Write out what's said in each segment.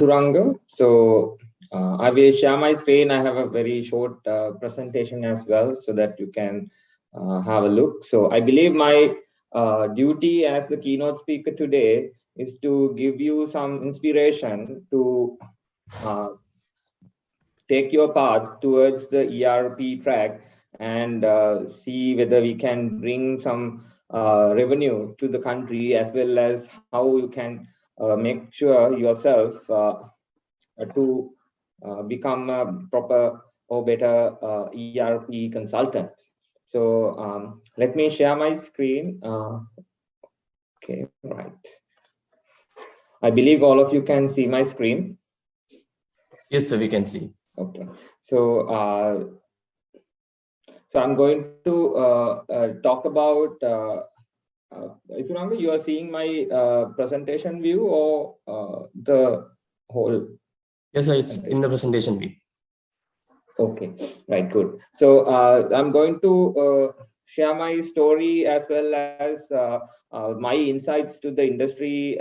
Suranga. So I will share my screen. I have a very short presentation as well, so that you can have a look. So I believe my duty as the keynote speaker today is to give you some inspiration to take your path towards the ERP track and see whether we can bring some revenue to the country, as well as how you can make sure yourself to become a proper or better ERP consultant. So let me share my screen. Okay, right. I believe all of you can see my screen. Yes, sir, we can see. Okay, so I'm going to talk about. Suranga, you are seeing my presentation view or the whole? Yes, sir, it's in the presentation view. Okay, right, good. So I'm going to share my story as well as my insights to the industry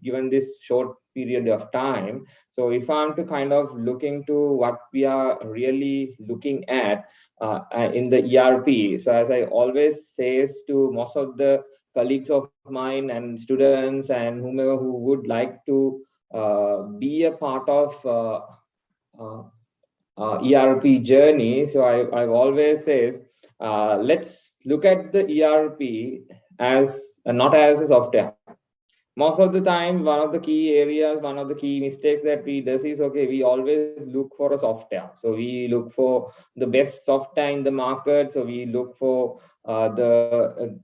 given this short period of time. So if I'm to kind of look into what we are really looking at in the ERP, so as I always says to most of the colleagues of mine and students and whomever who would like to be a part of ERP journey. So I've always says, let's look at the ERP as not as a software. Most of the time, one of the key areas, one of the key mistakes that we do is, okay, we always look for a software. So we look for the best software in the market. So we look for the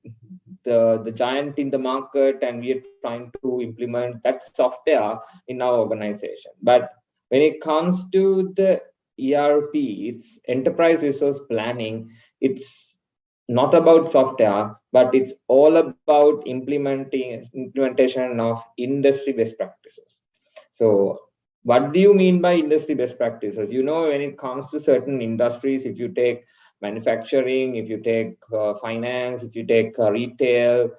giant in the market, and we are trying to implement that software in our organization. But when it comes to the ERP, it's enterprise resource planning. It's not about software, but it's all about implementation of industry best practices. So what do you mean by industry best practices? You know, when it comes to certain industries, if you take manufacturing, if you take finance, if you take retail,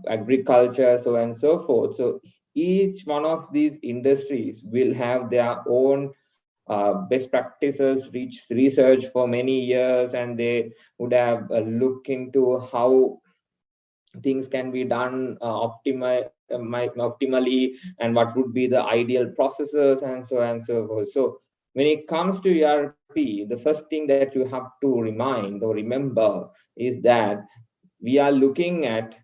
agriculture, so on and so forth. So each one of these industries will have their own best practices, research for many years, and they would have looked into how things can be done optimally, and what would be the ideal processes, and so on and so forth. So when it comes to ERP, the first thing that you have to remind or remember is that we are looking at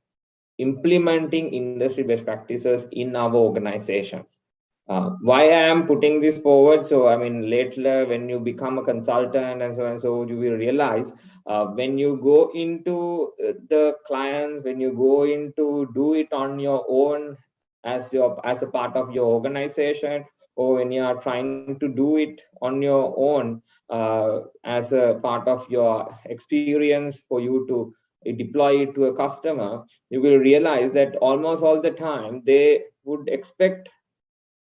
implementing industry best practices in our organizations. Why I am putting this forward? So I mean, later when you become a consultant and so you will realize when you go into the clients, when you go into do it on your own as a part of your organization, or when you are trying to do it on your own as a part of your experience for you to deploy it to a customer, you will realize that almost all the time they would expect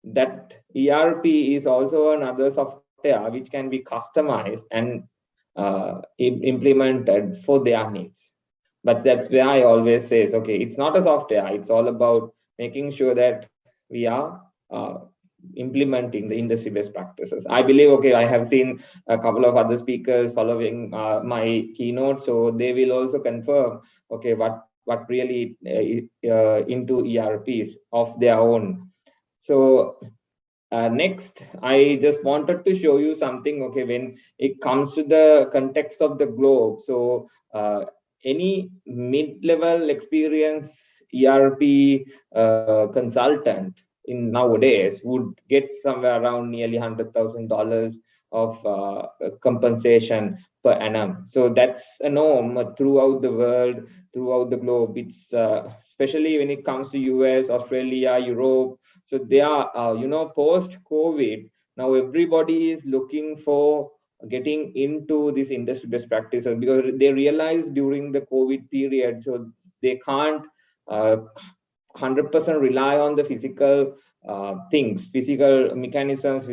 that ERP is also another software which can be customized and implemented for their needs. But that's where I always say, okay, it's not a software. It's all about making sure that we are implementing the industry best practices. I believe, okay, I have seen a couple of other speakers following my keynote, so they will also confirm, okay, what really into ERPs of their own. So next, I just wanted to show you something, okay, when it comes to the context of the globe. So any mid-level experience ERP consultant in nowadays would get somewhere around nearly $100,000 of compensation per annum. So that's a norm throughout the world, throughout the globe. It's especially when it comes to US, Australia, Europe. So they are, post-COVID, now everybody is looking for getting into this industry best practices, because they realized during the COVID period, so they can't 100% rely on the physical things, physical mechanisms,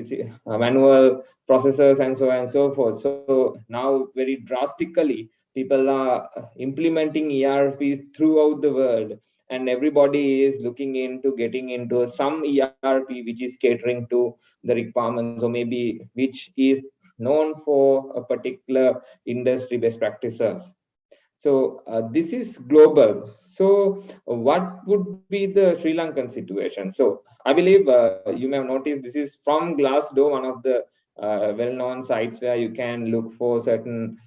manual processes, and so on and so forth. So now very drastically, people are implementing ERPs throughout the world. and everybody is looking into getting into some ERP which is catering to the requirements, or maybe which is known for a particular industry best practices. So this is global. So what would be the Sri Lankan situation? So I believe you may have noticed this is from Glassdoor, one of the well-known sites where you can look for certain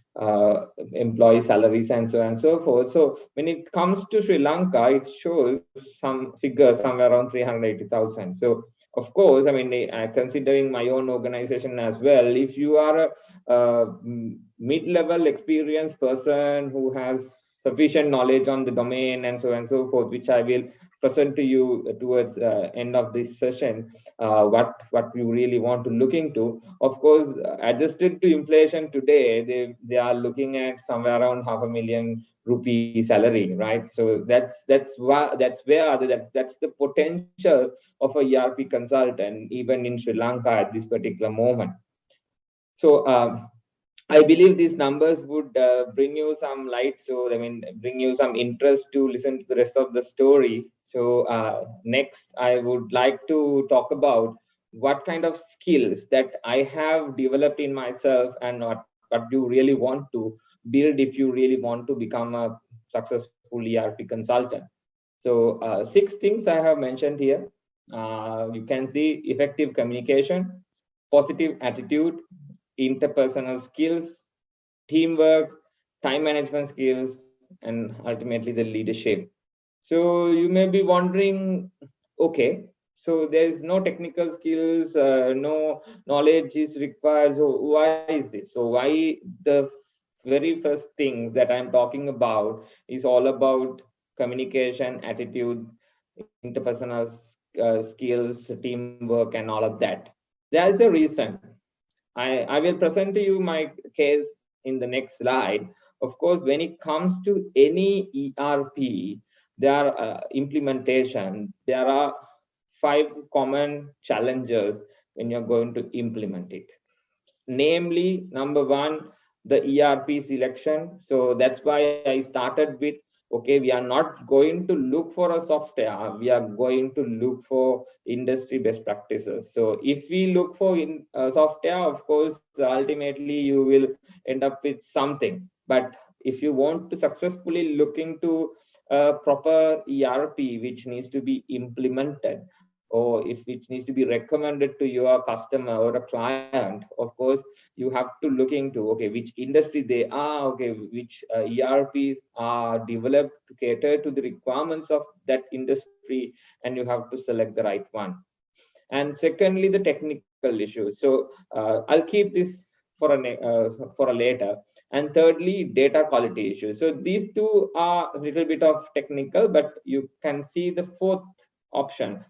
employee salaries and so on and so forth. So when it comes to Sri Lanka, it shows some figures somewhere around 380,000. So of course, I mean, considering my own organization as well, if you are a mid-level experienced person who has sufficient knowledge on the domain and so on and so forth, which I will present to you towards end of this session, what you really want to look into. Of course, adjusted to inflation today, they are looking at somewhere around ₹500,000 salary, right? So that's the potential of a ERP consultant even in Sri Lanka at this particular moment. So I believe these numbers would bring you some light. So, I mean, bring you some interest to listen to the rest of the story. So, next, I would like to talk about what kind of skills that I have developed in myself, and what you really want to build if you really want to become a successful ERP consultant. So, 6 things I have mentioned here. You can see effective communication, positive attitude, interpersonal skills, teamwork, time management skills, and ultimately the leadership. So you may be wondering, okay, so there is no technical skills, no knowledge is required. So why is this? So why the very first things that I'm talking about is all about communication, attitude, interpersonal skills, teamwork, and all of that. There's a reason. I will present to you my case in the next slide. Of course, when it comes to any ERP, there are implementation. There are 5 common challenges when you're going to implement it. Namely, number one, the ERP selection. So that's why I started with, okay, we are not going to look for a software, we are going to look for industry best practices. So if we look for software, of course, ultimately you will end up with something. But if you want to successfully look into a proper ERP which needs to be implemented, or if which needs to be recommended to your customer or a client, of course you have to look into, okay, which industry they are, okay, which ERPs are developed to cater to the requirements of that industry, and you have to select the right one. And secondly, the technical issue. So I'll keep this for a later. And thirdly, data quality issues. So these two are a little bit of technical, but you can see the fourth option: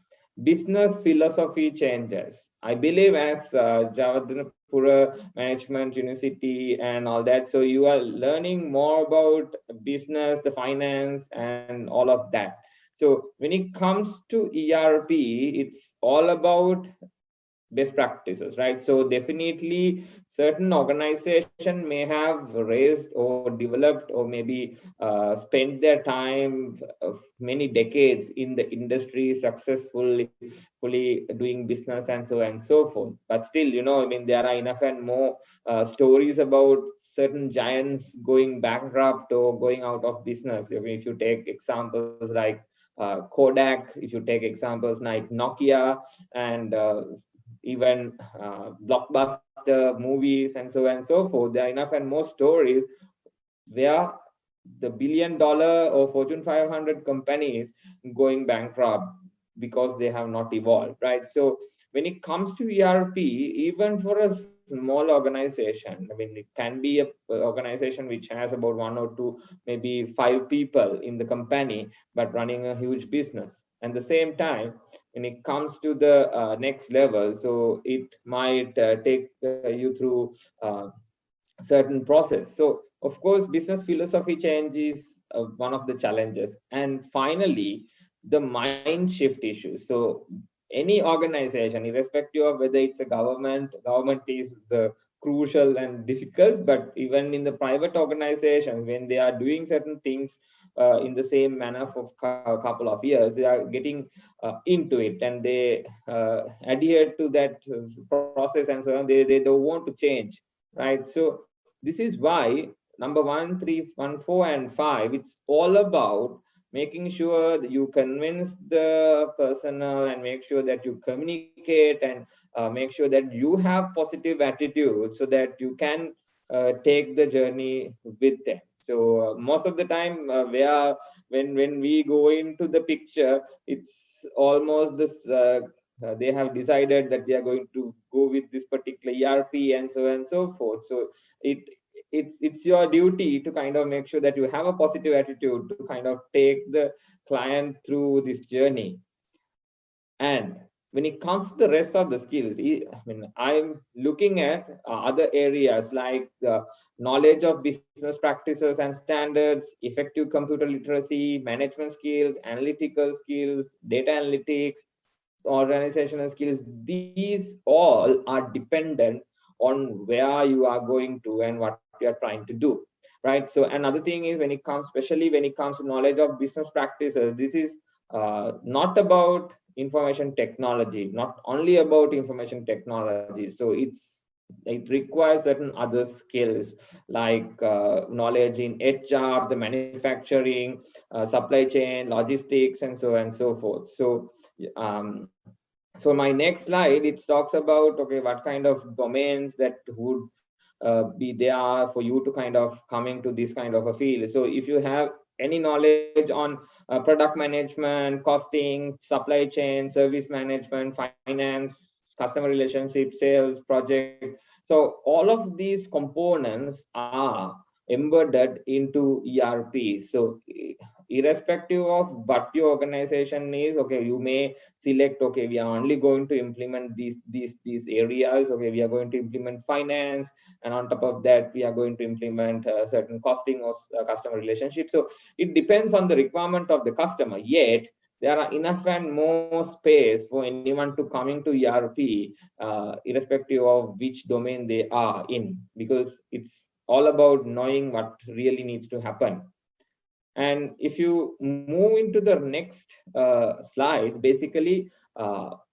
business philosophy changes. I believe as Javadhanapura Management University and all that, so you are learning more about business, the finance, and all of that. So when it comes to ERP, it's all about best practices, right? So definitely certain organization may have raised or developed or maybe spent their time of many decades in the industry, successfully fully doing business and so on and so forth. But still, I mean, there are enough and more stories about certain giants going bankrupt or going out of business. I mean, if you take examples like Kodak, if you take examples like Nokia, and even blockbuster movies and so on and so forth, there are enough and more stories where the $1 billion or Fortune 500 companies going bankrupt because they have not evolved, right? So when it comes to ERP, even for a small organization, I mean, it can be a organization which has about 1 or 2, maybe 5 people in the company, but running a huge business. At the same time, when it comes to the next level, so it might take you through certain process. So of course, business philosophy change is one of the challenges. And finally, the mind shift issue. So any organization, irrespective of whether it's a government is the crucial and difficult, but even in the private organizations, when they are doing certain things in the same manner for a couple of years, they are getting into it, and they adhere to that process and so on. They don't want to change, right? So this is why number 1, 3, 1, 4, and 5, it's all about making sure that you convince the personnel and make sure that you communicate and make sure that you have positive attitude so that you can take the journey with them. So most of the time when we go into the picture, it's almost this they have decided that they are going to go with this particular ERP and so on and so forth. So it's your duty to kind of make sure that you have a positive attitude to kind of take the client through this journey. And when it comes to the rest of the skills, I'm looking at other areas like the knowledge of business practices and standards, effective computer literacy, management skills, analytical skills, data analytics, organizational skills. These all are dependent on where you are going to and what you are trying to do, right? So another thing is, when it comes, especially when it comes to knowledge of business practices, this is not about information technology, not only about information technology. So it requires certain other skills like knowledge in HR, the manufacturing, supply chain, logistics, and so on and so forth. Um, so my next slide, it talks about, okay, what kind of domains that would be there for you to kind of coming to this kind of a field. So if you have any knowledge on product management, costing, supply chain, service management, finance, customer relationship, sales, project, so all of these components are embedded into ERP. So irrespective of what your organization is, okay, you may select, okay, we are only going to implement these areas. Okay, we are going to implement finance, and on top of that we are going to implement certain costing or customer relationship. So it depends on the requirement of the customer, yet there are enough and more space for anyone to coming to ERP, irrespective of which domain they are in, because it's all about knowing what really needs to happen. And if you move into the next slide, basically,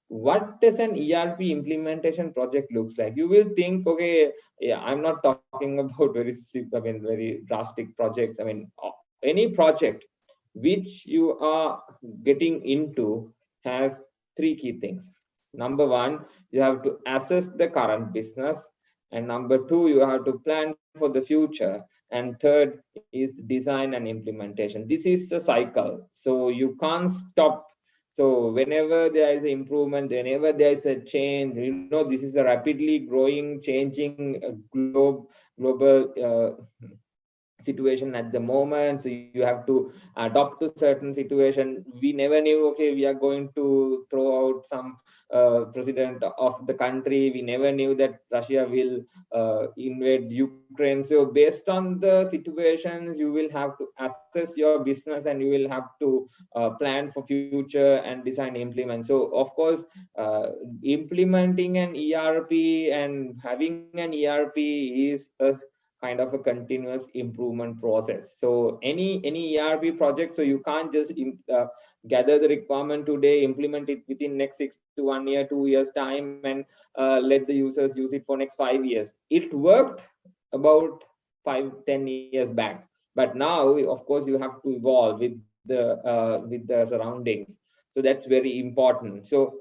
what does an ERP implementation project looks like? You will think, okay, yeah, I'm not talking about very drastic projects. Any project which you are getting into has three key things. Number one, you have to assess the current business, and number two, you have to plan for the future, and third is design and implementation. This is a cycle, so you can't stop. So whenever there is improvement, whenever there is a change, this is a rapidly growing, changing global situation at the moment. So you have to adopt to certain situation. We never knew, okay, we are going to throw out some president of the country. We never knew that Russia will invade Ukraine. So based on the situations, you will have to assess your business, and you will have to plan for future and design, implement. So of course, implementing an ERP and having an ERP is a kind of a continuous improvement process. So any ERP project, so you can't just gather the requirement today, implement it within next 6 to 1 year, 2 years time, and let the users use it for next 5 years. It worked about 5-10 years back, but now of course you have to evolve with the surroundings. So that's very important. So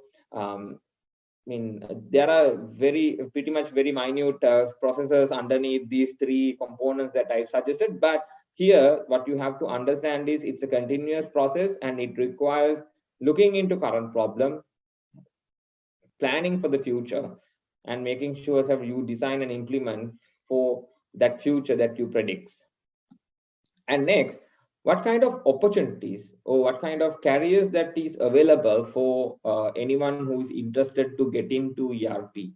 there are pretty much very minute processes underneath these three components that I've suggested. But here, what you have to understand is it's a continuous process, and it requires looking into current problem, planning for the future, and making sure that you design and implement for that future that you predict. And next, what kind of opportunities or what kind of careers that is available for anyone who is interested to get into ERP.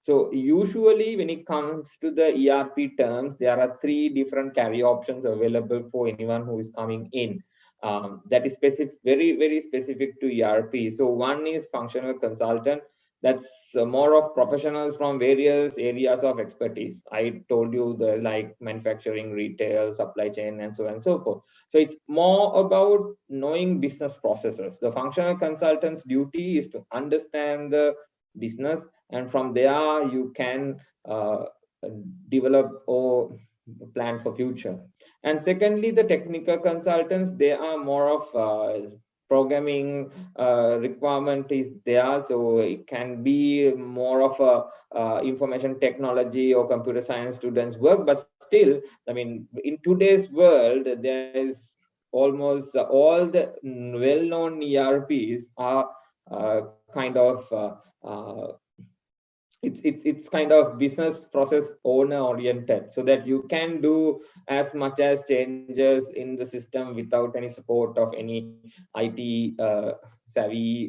So usually when it comes to the ERP terms, there are three different career options available for anyone who is coming in. That is very specific to ERP. So one is functional consultant. That's more of professionals from various areas of expertise. I told you the like manufacturing, retail, supply chain, and so on and so forth. So it's more about knowing business processes. The functional consultant's duty is to understand the business, and from there you can develop or plan for future. And secondly, the technical consultants, they are more of programming requirement is there, so it can be more of a information technology or computer science students work. But still, I mean, in today's world, there is almost all the well-known ERPs are kind of it's kind of business process owner oriented, so that you can do as much as changes in the system without any support of any IT savvy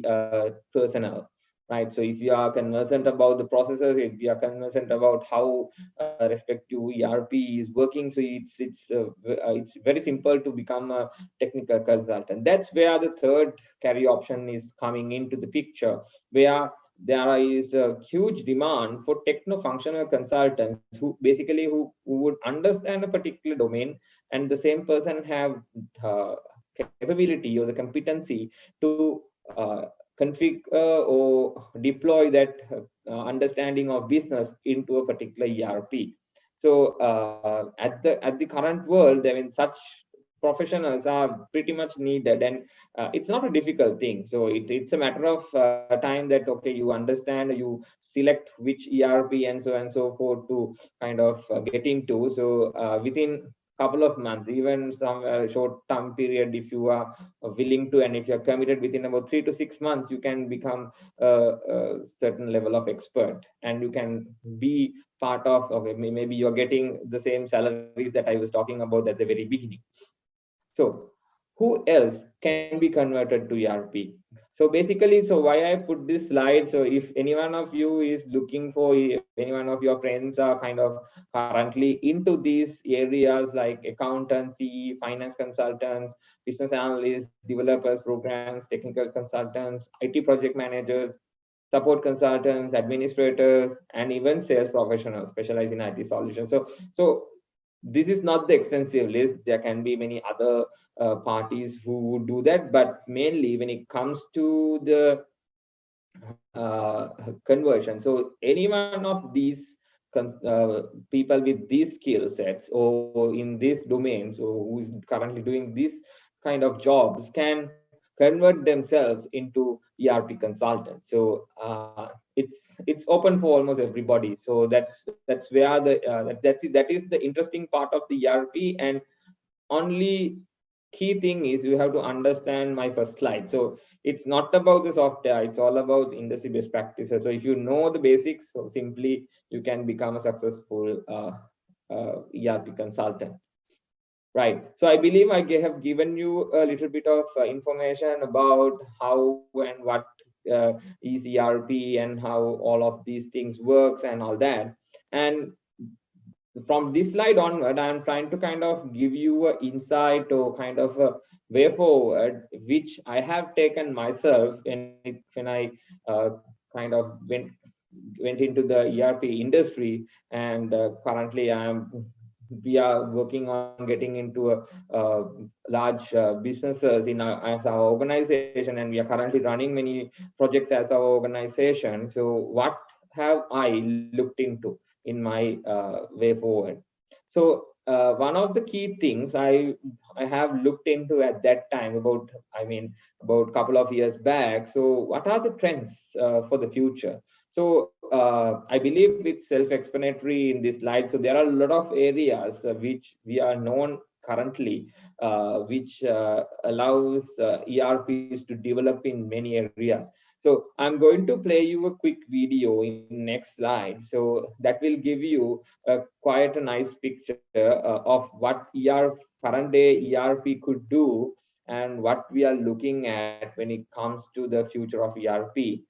personnel, right? So if you are conversant about the processes, if you are conversant about how respective ERP is working, so it's very simple to become a technical consultant. That's where the third career option is coming into the picture, where there is a huge demand for techno-functional consultants who would understand a particular domain, and the same person have capability or the competency to configure or deploy that understanding of business into a particular ERP. So at the current world, I mean, such professionals are pretty much needed, and it's not a difficult thing. So it's a matter of time that okay, you understand, you select which ERP and so forth to kind of get into. So within couple of months, even some short term period, if you are willing to, and if you're committed, within about 3 to 6 months, you can become a certain level of expert, and you can be part of, okay, maybe you're getting the same salaries that I was talking about at the very beginning. So who else can be converted to ERP? So basically, so why I put this slide, so if any one of you is looking for, if any one of your friends are kind of currently into these areas like accountancy, finance consultants, business analysts, developers, programs, technical consultants, IT project managers, support consultants, administrators, and even sales professionals specialized in IT solutions. So this is not the extensive list. There can be many other parties who would do that, but mainly when it comes to the conversion, so any one of these people with these skill sets or in these domains, or who is currently doing this kind of jobs, can convert themselves into ERP consultants. So it's open for almost everybody. So that's where the that is the interesting part of the ERP. And only key thing is you have to understand my first slide. So it's not about the software, it's all about industry best practices. So if you know the basics, so simply you can become a successful ERP consultant. Right. So I believe I have given you a little bit of information about how and what is ERP and how all of these things works and all that. And from this slide onward, I'm trying to kind of give you an insight or kind of a way forward, which I have taken myself when I kind of went into the ERP industry. And currently we are working on getting into a large businesses in as our organization, and we are currently running many projects as our organization. So what have I looked into in my way forward? So one of the key things I have looked into at that time, about a couple of years back. So what are the trends for the future? So I believe it's self-explanatory in this slide. So there are a lot of areas which we are known currently, which allows ERPs to develop in many areas. So I'm going to play you a quick video in next slide. So that will give you quite a nice picture of what current day ERP could do, and what we are looking at when it comes to the future of ERP.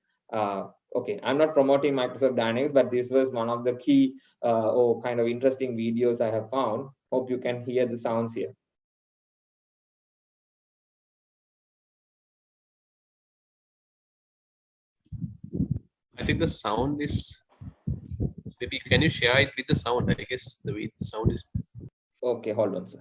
Okay, I'm not promoting Microsoft Dynamics, but this was one of the key or kind of interesting videos I have found. Hope you can hear the sounds here. I think the sound is, maybe can you share it with the sound? I guess the way the sound is. Okay, hold on, sir.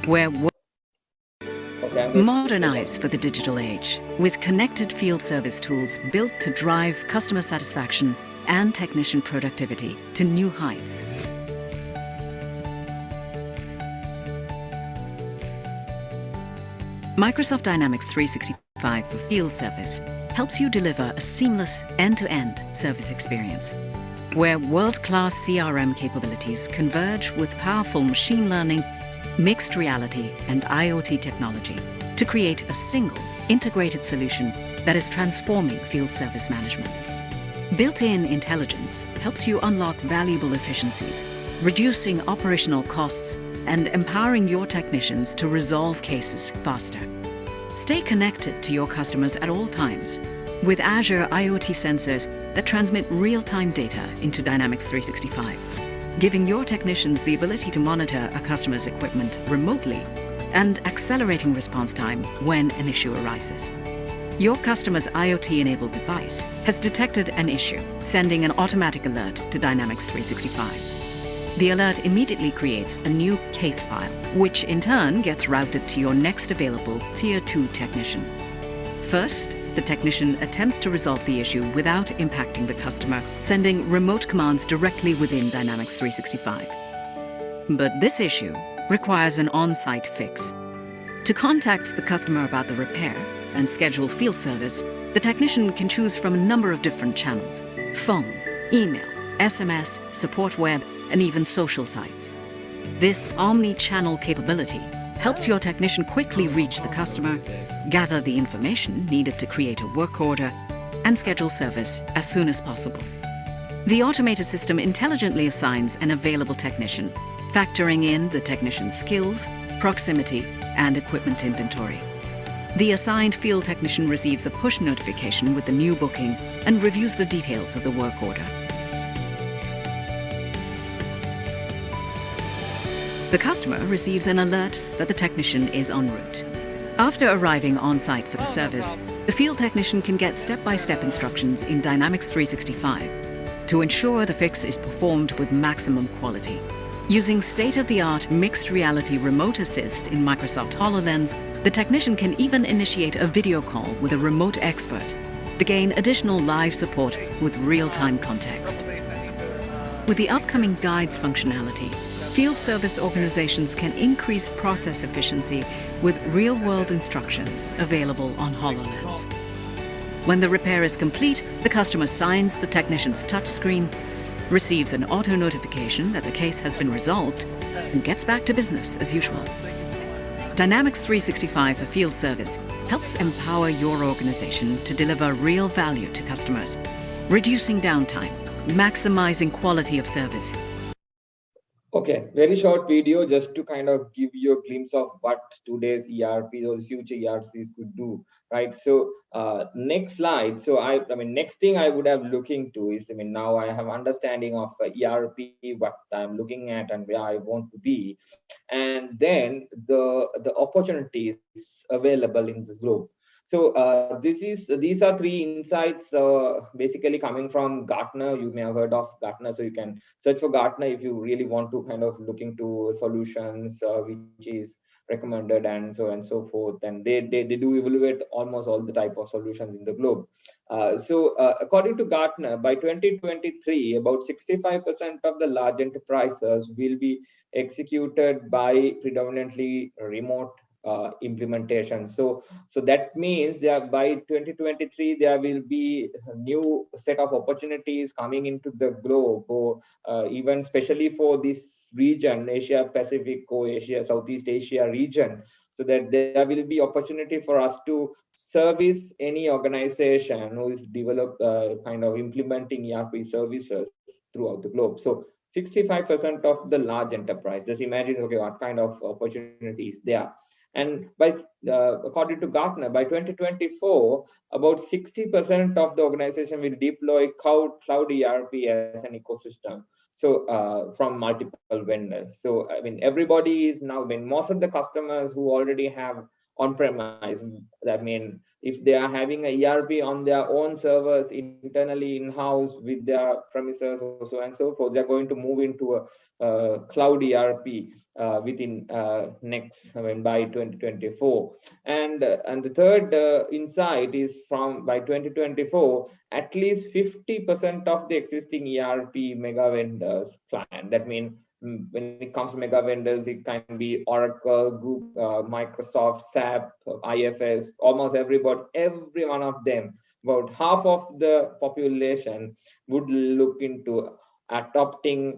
Where Okay, modernize for the digital age with connected field service tools built to drive customer satisfaction and technician productivity to new heights. Microsoft Dynamics 365 for field service helps you deliver a seamless end-to-end service experience, where world-class CRM capabilities converge with powerful machine learning, mixed reality, and IoT technology to create a single, integrated solution that is transforming field service management. Built-in intelligence helps you unlock valuable efficiencies, reducing operational costs and empowering your technicians to resolve cases faster. Stay connected to your customers at all times with Azure IoT sensors that transmit real-time data into Dynamics 365, giving your technicians the ability to monitor a customer's equipment remotely and accelerating response time when an issue arises. Your customer's IoT-enabled device has detected an issue, sending an automatic alert to Dynamics 365. The alert immediately creates a new case file, which in turn gets routed to your next available Tier 2 technician. First, the technician attempts to resolve the issue without impacting the customer, sending remote commands directly within Dynamics 365. But this issue requires an on-site fix. To contact the customer about the repair and schedule field service, the technician can choose from a number of different channels: phone, email, SMS, support web, and even social sites. This omni-channel capability helps your technician quickly reach the customer, gather the information needed to create a work order, and schedule service as soon as possible. The automated system intelligently assigns an available technician, factoring in the technician's skills, proximity, and equipment inventory. The assigned field technician receives a push notification with the new booking and reviews the details of the work order. The customer receives an alert that the technician is en route. After arriving on site for the service, the field technician can get step-by-step instructions in Dynamics 365 to ensure the fix is performed with maximum quality. Using state-of-the-art mixed reality remote assist in Microsoft HoloLens, the technician can even initiate a video call with a remote expert to gain additional live support with real-time context. With the upcoming guides functionality, field service organizations can increase process efficiency with real-world instructions available on HoloLens. When the repair is complete, the customer signs the technician's touchscreen, receives an auto notification that the case has been resolved, and gets back to business as usual. Dynamics 365 for field service helps empower your organization to deliver real value to customers, reducing downtime, maximizing quality of service. Okay, very short video just to kind of give you a glimpse of what today's ERP or future ERPs could do, right? So next slide. So I mean, next thing I would have looking to is, I mean, now I have understanding of ERP, what I'm looking at and where I want to be, and then the opportunities available in this globe. So these are three insights basically coming from Gartner. You may have heard of Gartner, so you can search for Gartner if you really want to kind of look into solutions which is recommended and so on and so forth. And they do evaluate almost all the type of solutions in the globe. So according to Gartner, by 2023, about 65% of the large enterprises will be executed by predominantly remote implementation. So that means that by 2023 there will be a new set of opportunities coming into the globe, or even especially for this region, Asia Pacific or Asia Southeast Asia region, so that there will be opportunity for us to service any organization who is kind of implementing ERP services throughout the globe. So 65% of the large enterprise, just imagine, okay, what kind of opportunities there. And by according to Gartner, by 2024, about 60% of the organization will deploy cloud ERP as an ecosystem. So from multiple vendors. So I mean, everybody is now, I mean, most of the customers who already have on-premise, I mean, if they are having a ERP on their own servers internally in-house with their premises or so and so forth, they're going to move into a cloud ERP within next, I mean, by 2024. And the third insight is from by 2024, at least 50% of the existing ERP mega vendors client. That means when it comes to mega vendors, it can be Oracle, Google, Microsoft, SAP, IFS, almost everybody, every one of them. About half of the population would look into adopting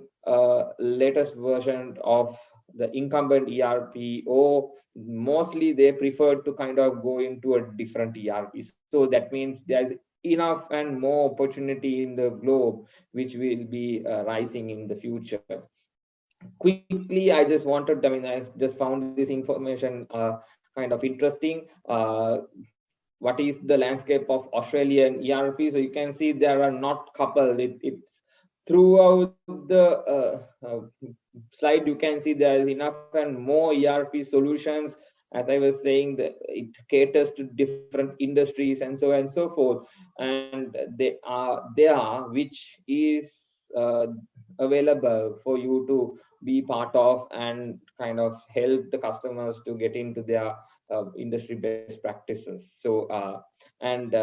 latest version of the incumbent ERP, or mostly they prefer to kind of go into a different ERP. So that means there's enough and more opportunity in the globe which will be rising in the future. Quickly, I just wanted, I mean, I just found this information kind of interesting. What is the landscape of Australian ERP? So you can see there are not coupled. It's throughout the slide, you can see there is enough and more ERP solutions. As I was saying, that it caters to different industries and so forth. And they are there, which is available for you to be part of and kind of help the customers to get into their industry best practices. So and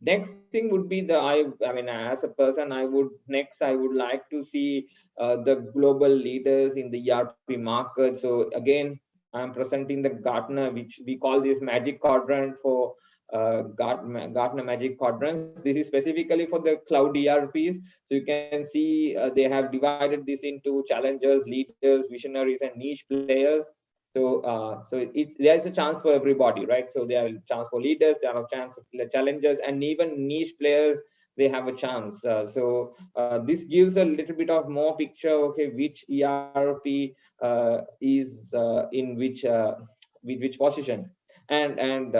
next thing would be the I mean, as a person, I would like to see the global leaders in the ERP market. So again, I'm presenting the Gartner, which we call this magic quadrant for Gartner magic quadrants. This is specifically for the cloud ERPs. So you can see they have divided this into challengers, leaders, visionaries, and niche players. So there's a chance for everybody, right? So there are a chance for leaders, there are a chance for challengers, and even niche players, they have a chance. This gives a little bit of more picture, okay, which ERP is in which position, and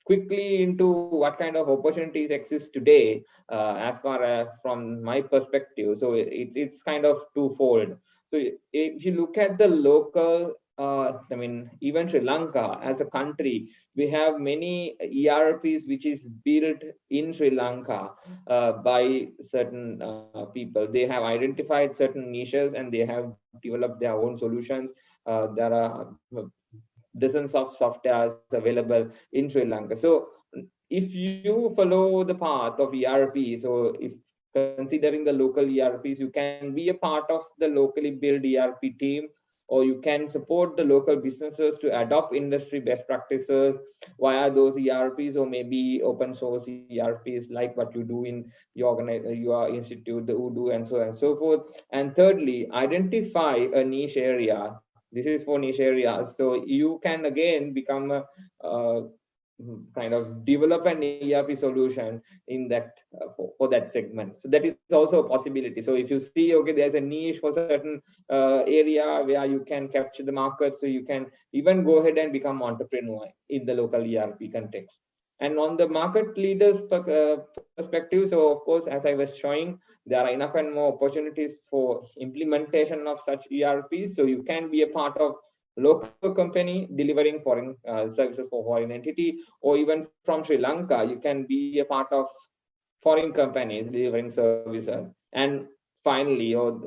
quickly into what kind of opportunities exist today, as far as from my perspective. So it's kind of twofold. So if you look at the local, I mean, even Sri Lanka as a country, we have many ERPs which is built in Sri Lanka by certain people. They have identified certain niches and they have developed their own solutions. There are dozens of softwares available in Sri Lanka. So if you follow the path of ERP, so if considering the local ERPs, you can be a part of the locally built ERP team, or you can support the local businesses to adopt industry best practices via those ERPs, or maybe open source ERPs like what you do in your institute, the Udo, and so forth. And thirdly, identify a niche area. This is for niche areas. So you can again become a kind of develop an ERP solution in that for that segment. So that is also a possibility. So if you see, okay, there's a niche for certain area where you can capture the market, so you can even go ahead and become entrepreneur in the local ERP context. And on the market leaders perspective, so of course, as I was showing, there are enough and more opportunities for implementation of such ERPs. So you can be a part of local company delivering foreign services for foreign entity, or even from Sri Lanka, you can be a part of foreign companies delivering services. And finally, or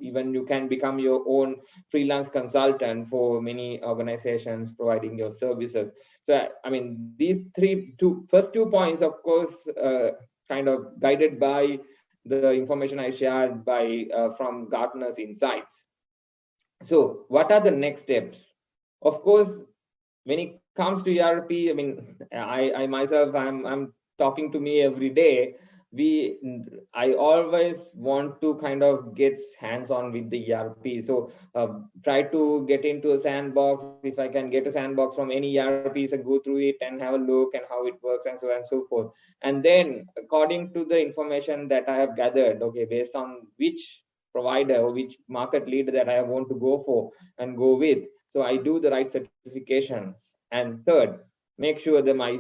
even you can become your own freelance consultant for many organizations providing your services. So I mean, these first two points, of course, kind of guided by the information I shared by from Gartner's insights. So what are the next steps? Of course, when it comes to ERP, I mean, I myself, I'm talking to me every day. I always want to kind of get hands-on with the ERP. So try to get into a sandbox. If I can get a sandbox from any ERP, so go through it and have a look and how it works and so forth. And then according to the information that I have gathered, okay, based on which provider or which market leader that I want to go for and go with. So I do the right certifications. And third, make sure that my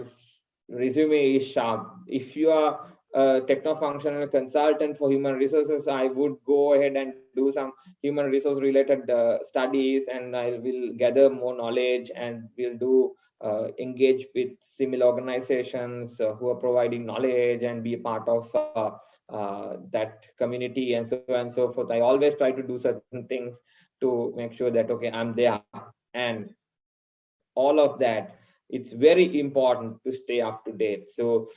resume is sharp. If you are a techno-functional consultant for human resources, I would go ahead and do some human resource related studies, and I will gather more knowledge, and will do engage with similar organizations who are providing knowledge, and be a part of that community, and so on and so forth. I always try to do certain things to make sure that, okay, I'm there. And all of that, it's very important to stay up to date. So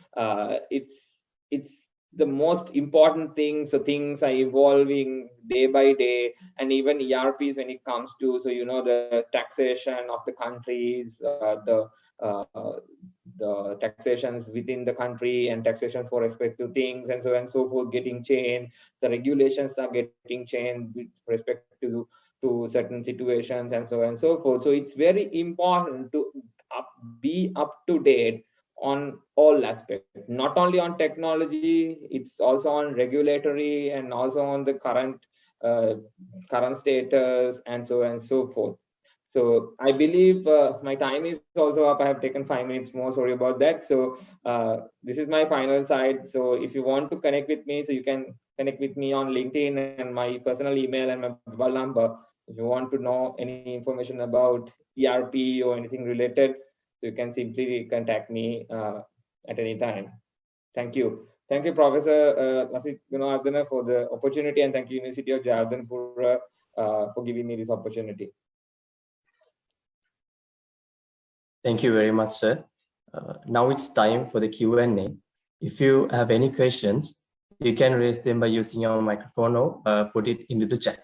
it's the most important thing. So things are evolving day by day, and even ERPs when it comes to, so the taxation of the countries, the taxations within the country, and taxation for respective things, and so on and so forth, getting changed. The regulations are getting changed with respect to certain situations, and so on and so forth. So it's very important to be up to date on all aspects, not only on technology, it's also on regulatory, and also on the current status, and so on and so forth. So I believe my time is also up. I have taken 5 minutes more, sorry about that. So this is my final slide. So if you want to connect with me, so you can connect with me on LinkedIn, and my personal email and my mobile number. If you want to know any information about ERP or anything related, so you can simply contact me at any time. Thank you. Thank you, Professor Nasit Gunawardena, for the opportunity, and thank you, University of Jharkhand, for giving me this opportunity. Thank you very much, sir. Now it's time for the Q&A. If you have any questions, you can raise them by using your microphone, or put it into the chat.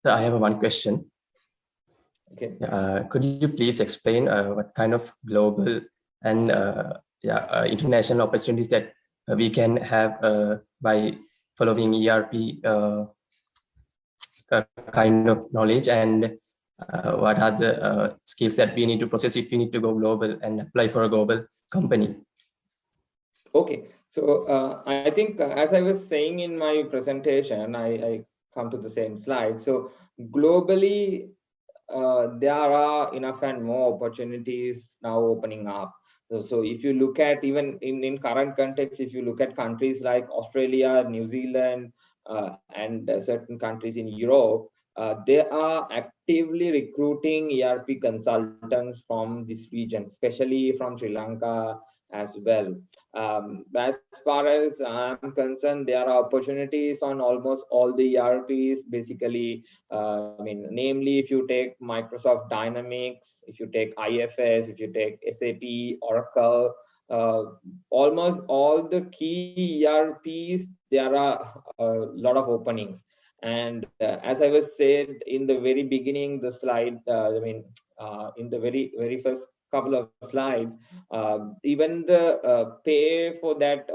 So I have one question. Okay. Could you please explain what kind of global and international opportunities that we can have by following ERP kind of knowledge, and what are the skills that we need to process if we need to go global and apply for a global company? Okay, so I think as I was saying in my presentation, I come to the same slide. So globally, there are enough and more opportunities now opening up. So if you look at, even in current context, if you look at countries like Australia, New Zealand, and certain countries in Europe, they are actively recruiting ERP consultants from this region, especially from Sri Lanka as well. As far as I'm concerned, there are opportunities on almost all the ERPs, basically. Namely, if you take Microsoft Dynamics, if you take IFS, if you take SAP, Oracle, almost all the key ERPs, there are a lot of openings. And as I was said in the very beginning, the slide, in the very first couple of slides, even the pay for that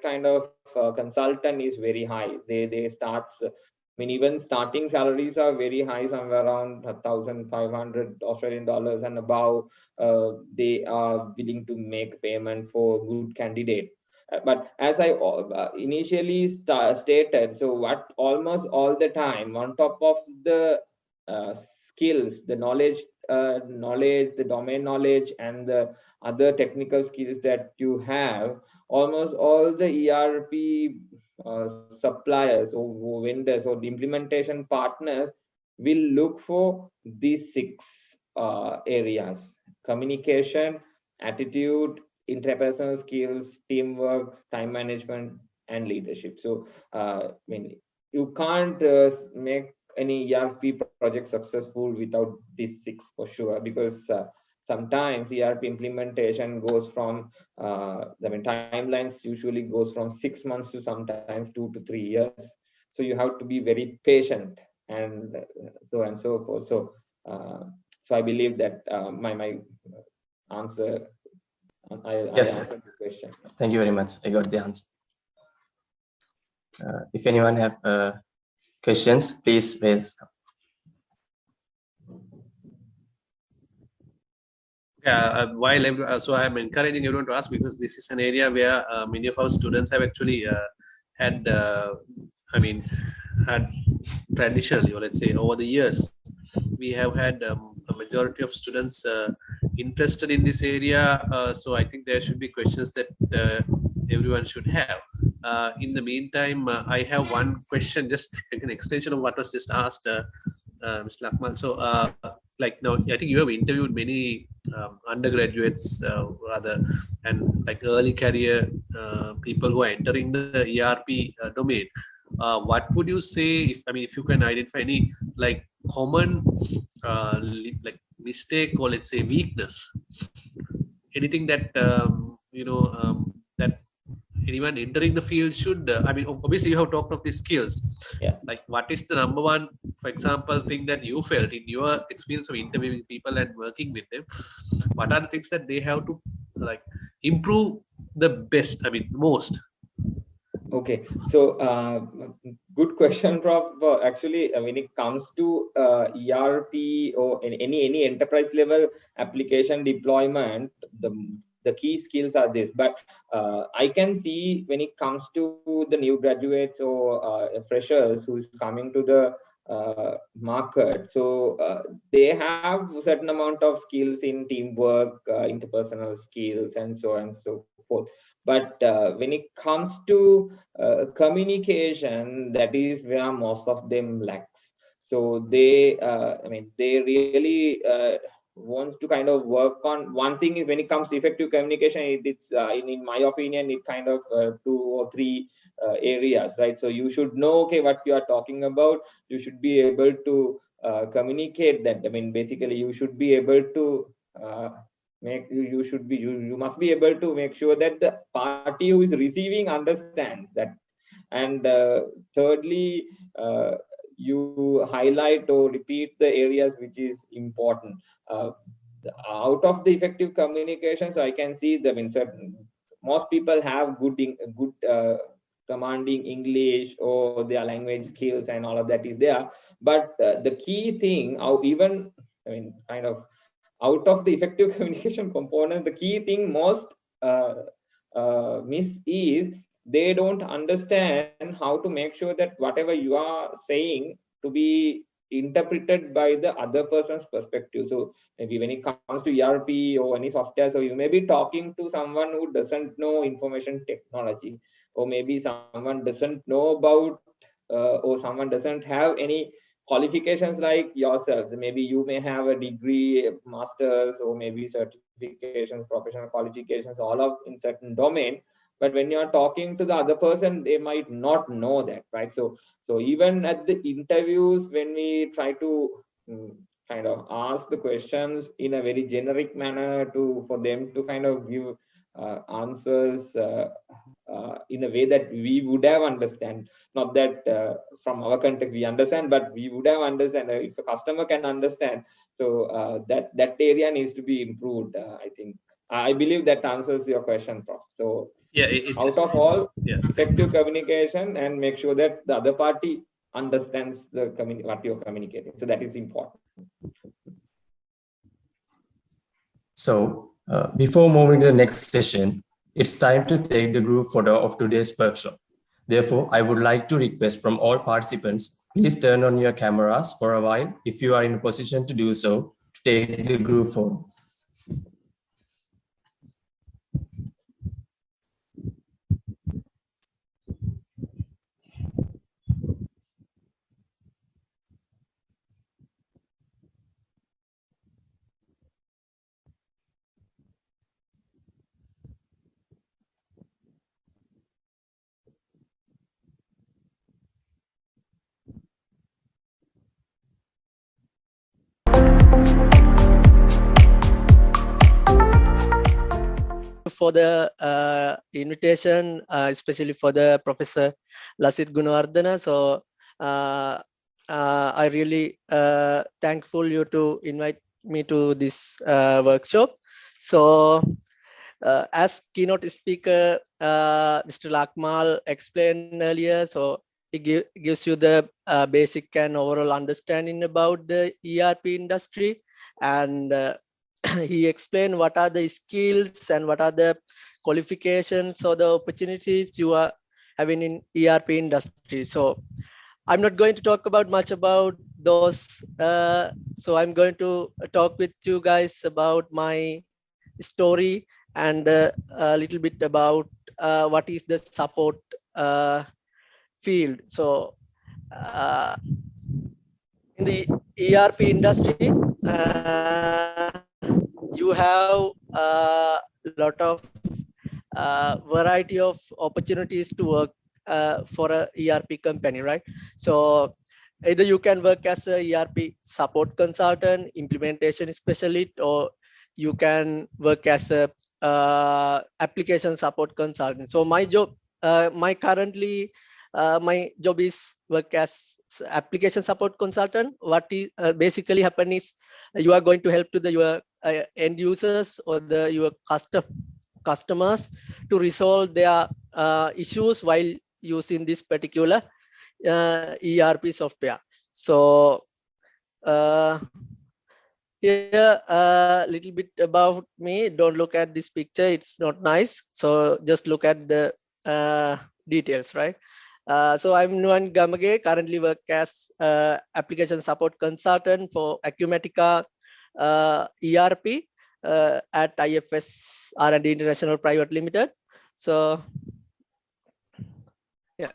kind of consultant is very high. They start, even starting salaries are very high, somewhere around 1,500 Australian dollars and above. They are willing to make payment for good candidate. But as I initially stated, so what almost all the time, on top of the skills, the knowledge, the domain knowledge, and the other technical skills that you have, almost all the ERP suppliers or vendors or the implementation partners will look for these 6 areas: communication, attitude, interpersonal skills, teamwork, time management, and leadership. So you can't make any ERP project successful without these 6 for sure, because sometimes ERP implementation goes from, timelines usually goes from 6 months to sometimes 2 to 3 years. So you have to be very patient and so and so forth. So, I believe that my answer, I answered the question. Thank you very much. I got the answer. If anyone have questions, please raise. Yeah, so I'm encouraging everyone to ask, because this is an area where many of our students have actually had, had traditionally, or let's say over the years, we have had a majority of students interested in this area. So I think there should be questions that everyone should have. In the meantime, I have one question, just like an extension of what was just asked, Mr. Lakmal. So, like now, I think you have interviewed many undergraduates, rather, and like early career people who are entering the ERP domain. What would you say, if you can identify any like common like mistake, or let's say weakness, anything that that anyone entering the field should, obviously you have talked of the skills. Yeah. Like, what is the number one, for example, thing that you felt in your experience of interviewing people and working with them? What are the things that they have to like improve the best, most? Okay, so good question, Prof. Actually, when it comes to ERP or any enterprise level application deployment, the key skills are this. But I can see when it comes to the new graduates or freshers who's coming to the market, so they have a certain amount of skills in teamwork, interpersonal skills, and so on and so forth. But when it comes to communication, that is where most of them lacks. So they, they really wants to kind of work on. One thing is, when it comes to effective communication, it's in my opinion, it kind of 2 or 3 areas, right? So you should know, okay, what you are talking about. You should be able to communicate that. Basically, you should be able to you must be able to make sure that the party who is receiving understands that. And thirdly, you highlight or repeat the areas which is important out of the effective communication. So I can see that most people have good commanding English, or their language skills and all of that is there. But the key thing, even kind of out of the effective communication component, the key thing most miss is they don't understand how to make sure that whatever you are saying to be interpreted by the other person's perspective. So maybe when it comes to ERP or any software, so you may be talking to someone who doesn't know information technology, or maybe someone doesn't know about or someone doesn't have any qualifications like yourselves. Maybe you may have a degree, masters, or maybe certifications, professional qualifications, all of in certain domain. But when you're talking to the other person, they might not know that, right? So even at the interviews, when we try to kind of ask the questions in a very generic manner for them to kind of give answers in a way that we would have understand, not that from our context we understand, but we would have understand if a customer can understand. So that area needs to be improved. I believe that answers your question, Prof. So yeah, out of all, yeah, effective communication, and make sure that the other party understands what you're communicating. So that is important. So before moving to the next session, it's time to take the group photo of today's workshop. Therefore, I would like to request from all participants, please turn on your cameras for a while if you are in a position to do so, to take the group photo. for the invitation, especially for the Professor Lasit Gunawardana. So I really thankful you to invite me to this workshop. So as keynote speaker, Mr. Lakmal explained earlier, so it gives you the basic and overall understanding about the ERP industry, and he explained what are the skills and what are the qualifications or the opportunities you are having in ERP industry. So I'm not going to talk about much about those. So I'm going to talk with you guys about my story and a little bit about what is the support field. So in the ERP industry, you have a lot of variety of opportunities to work for a ERP company, right? So either you can work as a ERP support consultant, implementation specialist, or you can work as a application support consultant. So my job, my job is work as application support consultant. What is basically happen is you are going to help to the your end users or your customers to resolve their issues while using this particular ERP software. So here a little bit about me. Don't look at this picture, it's not nice. So just look at the details, right? So I'm Nuwan Gamage, currently work as application support consultant for Acumatica ERP at IFS R&D International Private Limited. So yeah,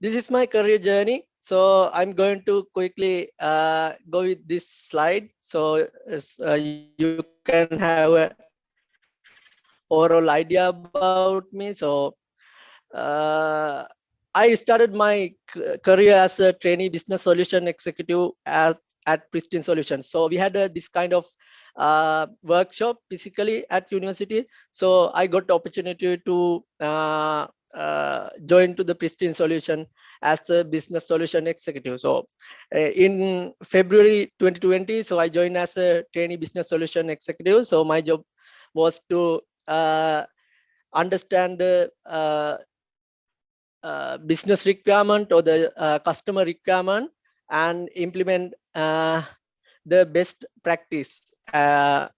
this is my career journey. So I'm going to quickly go with this slide. So you can have a overall idea about me. So I started my career as a trainee business solution executive at Pristine Solutions. So we had this kind of workshop physically at university. So I got the opportunity to join to the Pristine Solution as a business solution executive. So in February 2020, so I joined as a trainee business solution executive. So my job was to understand the business requirement or the customer requirement and implement the best practice via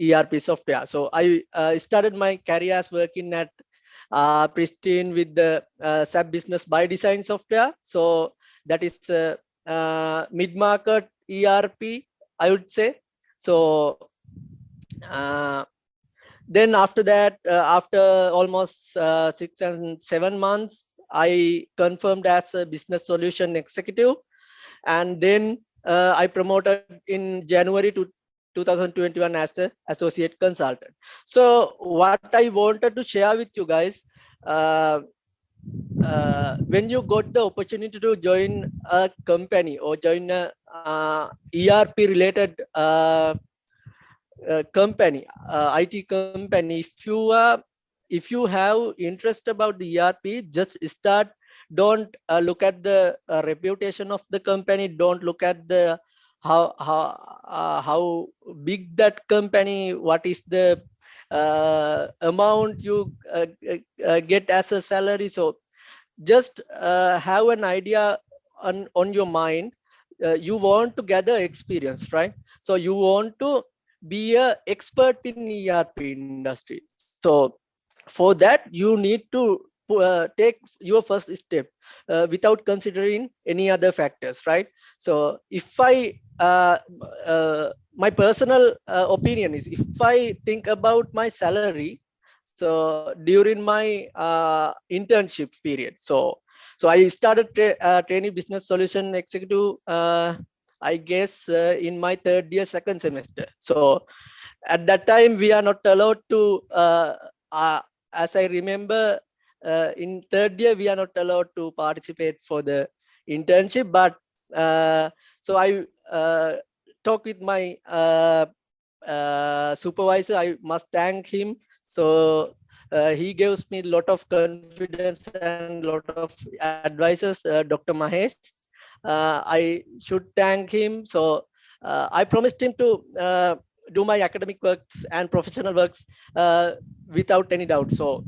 ERP software. So I started my career as working at Pristine with the SAP Business by Design software. So that is mid-market ERP, I would say. So then after that, after almost 6 and 7 months, I confirmed as a business solution executive. And then I promoted in January 2021 as an associate consultant. So what I wanted to share with you guys, when you got the opportunity to join a company or join a ERP related company, IT company, if you have interest about the ERP, just start. Don't look at the reputation of the company. Don't look at the how big that company, what is the amount you get as a salary. So just have an idea on your mind. You want to gather experience, right? So you want to be an expert in ERP industry. So for that, you need to take your first step without considering any other factors, right? So if I my personal opinion is, if I think about my salary, so during my internship period, so I started training business solution executive, I guess in my third year, second semester. So at that time, we are not allowed to, as I remember, in third year, we are not allowed to participate for the internship. But so I talked with my supervisor, I must thank him. So he gives me a lot of confidence and a lot of advices, Dr. Mahesh. I should thank him. So I promised him to do my academic works and professional works without any doubt. So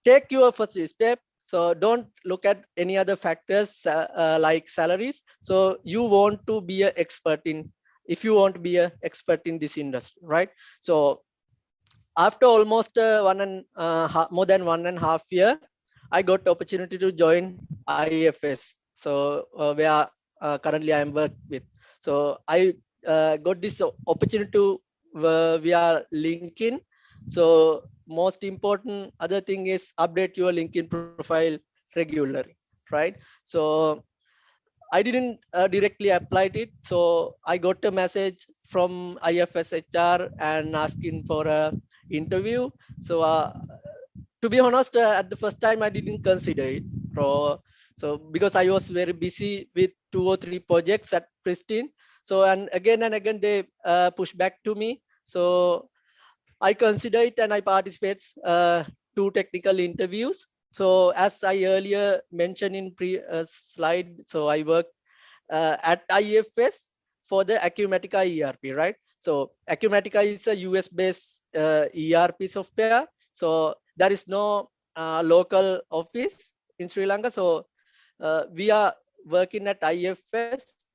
take your first step. So don't look at any other factors like salaries. So you want to be an expert in, if you want to be an expert in this industry, right? So after almost more than 1.5 years, I got the opportunity to join IFS. So where currently I am working with. So I got this opportunity to via LinkedIn. So most important other thing is update your LinkedIn profile regularly, right? So I didn't directly applied it. So I got a message from IFS HR and asking for a interview. So to be honest, at the first time I didn't consider it. So because I was very busy with 2 or 3 projects at Pristine. So and again they push back to me. So I consider it and I participate 2 technical interviews. So as I earlier mentioned in slide, so I work at IFS for the Acumatica ERP, right? So Acumatica is a US based ERP software. So there is no local office in Sri Lanka. So we are working at IFS.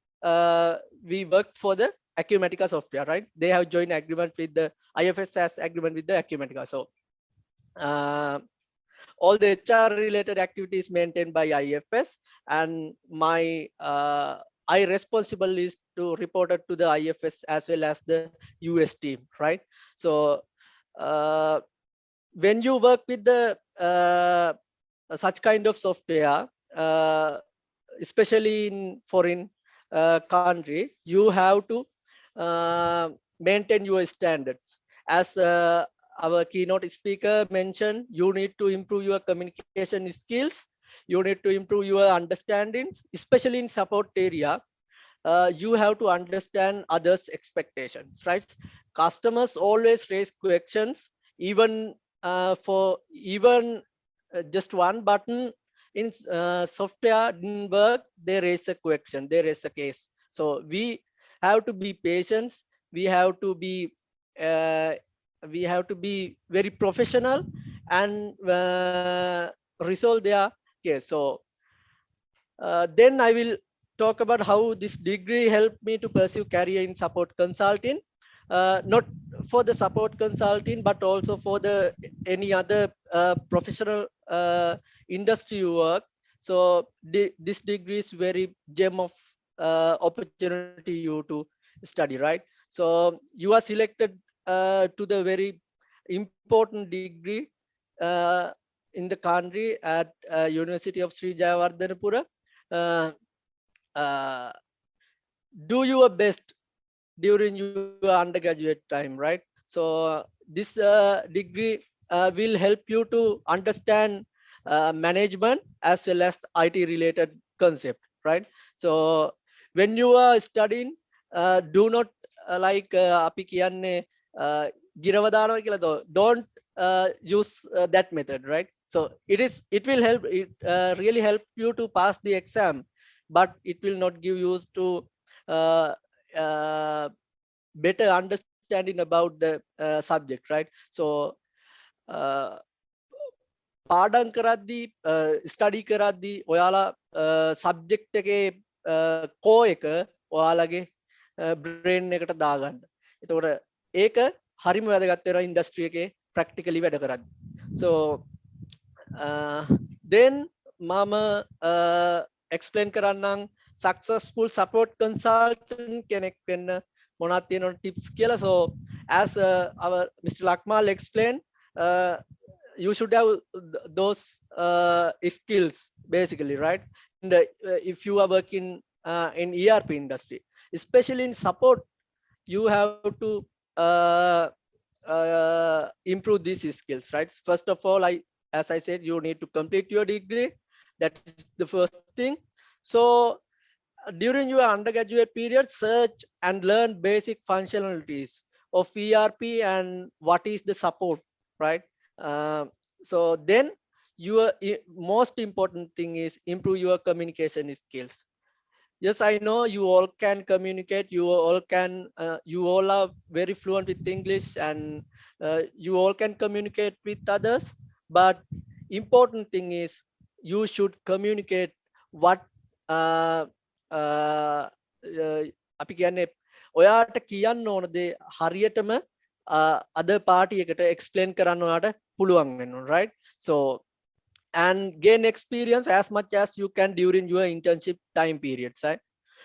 We work for the Acumatica software, right? They have joined agreement with the IFS has agreement with the Acumatica. So all the HR related activities maintained by IFS, and my I responsible is to report it to the IFS as well as the US team, right? So when you work with the such kind of software, especially in foreign country, you have to maintain your standards. As our keynote speaker mentioned, you need to improve your communication skills. You need to improve your understandings, especially in support area. You have to understand others' expectations, right? Customers always raise questions, even for just one button in software didn't work, they raise a question, they raise a case. So we have to be patient. We have to be very professional and resolve their case. So then I will talk about how this degree helped me to pursue career in support consulting, not for the support consulting, but also for the any other professional industry work. So this degree is very gem of opportunity you to study, right? So you are selected to the very important degree in the country at University of Sri Jayawardenepura. Do your best during your undergraduate time, right? So this degree will help you to understand management as well as IT related concept, right? So when you are studying, do not like api kiyanne girawa danawa kiyala, don't use that method, right? So it will help, it really help you to pass the exam, but it will not give you to better understanding about the subject, right? So පාඩම් කරද්දී study කරද්දී ඔයාලා subject එකේ කෝ එක ඔයාලගේ brain එකට දාගන්න. එතකොට ඒක හරිම වැදගත් වෙනවා ඉන්ඩස්ට්‍රි එකේ ප්‍රැක්ටිකලි වැඩ කරද්දී. So then මම explain කරන්නම් successful support consultant කෙනෙක් වෙන්න මොනවද තියෙන tips කියලා. So as our Mr. Lakmal explained, you should have those skills basically, right? And if you are working in ERP industry, especially in support, you have to improve these skills, right? First of all, as I said, you need to complete your degree. That is the first thing. So during your undergraduate period, search and learn basic functionalities of ERP and what is the support, right? So then your most important thing is improve your communication skills. Yes, I know you all can communicate, you all can, you all are very fluent with English, and you all can communicate with others, but important thing is you should communicate what uh, uh, අපි කියන්නේ ඔයාට කියන්න ඕන දේ හරියටම other party එකට explain කරන්න ඔයාට පුළුවන් වෙන්න ඕන, right? So and gain experience as much as you can during your internship time periods, right?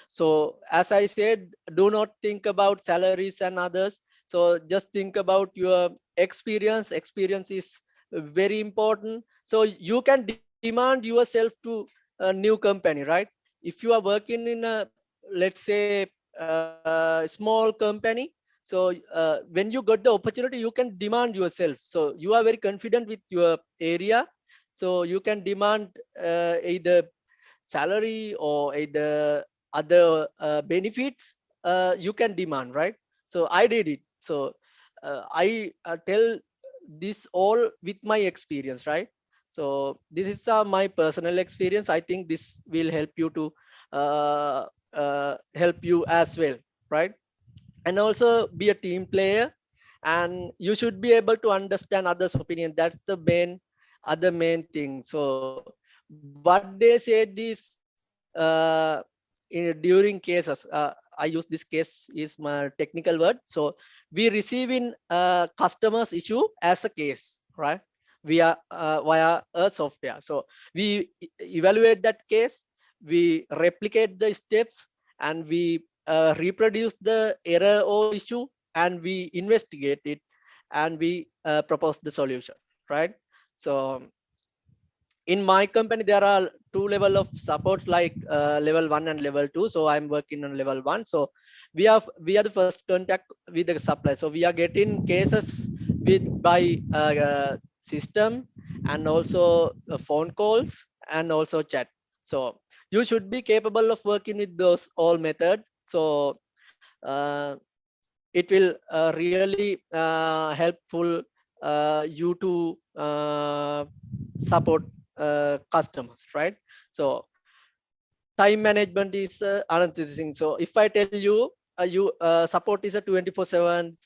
So as I said, do not think about salaries and others, so just think about your experience is very important, so you can demand yourself to a new company, right? If you are working in a, let's say, small company, so when you got the opportunity, you can demand yourself, so you are very confident with your area, so you can demand either salary or either other benefits, you can demand, right? So I did it. So I tell this all with my experience, right? So this is my personal experience. I think this will help you to help you as well, right? And also be a team player, and you should be able to understand others' opinion. That's the main thing. So what they said is during cases, I use this case is my technical word, so we receive in customers issue as a case, right? Via a software, so we evaluate that case, we replicate the steps, and we reproduce the error or issue, and we investigate it, and we propose the solution, right? So in my company there are two level of support, like level 1 and level 2, so I'm working on level 1. So we are the first contact with the supply, so we are getting cases with by system, and also phone calls, and also chat. So you should be capable of working with those all methods, so it will really helpful you to support customers, right? So time management is another thing. So if I tell you you support is a 24/7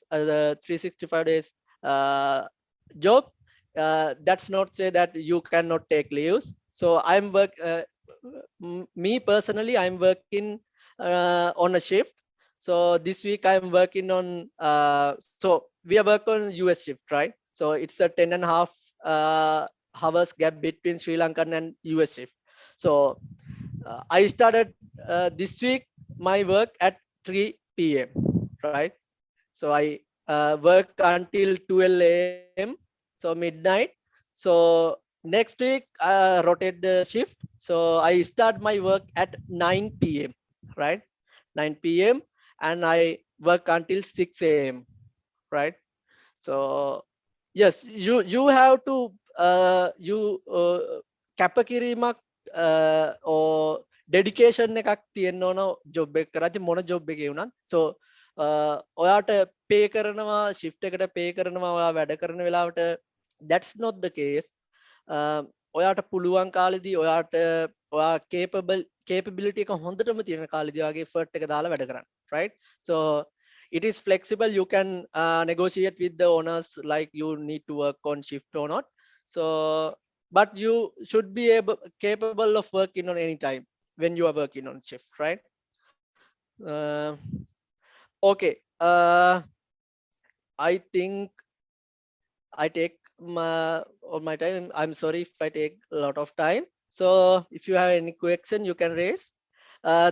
365 days job, that's not say that you cannot take leaves. So I'm me personally, I'm working on a shift. So this week I'm working on so we are working on US shift, right? So it's a 10.5 hours gap between Sri Lankan and US shift. So I started this week my work at 3 p.m, right? So I work until 12 a.m, so midnight. So next week rotate the shift, so I start my work at 9 p.m, right? 9 p.m, and I work until 6 a.m, right? So yes, you have to you කැපකිරීමක් or dedication එකක් තියෙන්න ඕන job එක කරද්දි මොන job එකේ වුණත්. So ඔයාට pay කරනවා, shift එකට pay කරනවා ඔයා වැඩ කරන වෙලාවට, that's not the case. ඔයාට පුළුවන් කාලෙදී ඔයාට ඔයා capability එක හොඳටම තියෙන කාලෙදී ඔයාගේ effort එක දාලා වැඩ කරන්න, right? So it is flexible, you can negotiate with the owners like you need to work on shift or not. So but you should be capable of working on any time when you are working on shift, right? Okay, I think I take all my time. I'm sorry if I take a lot of time, so if you have any question you can raise.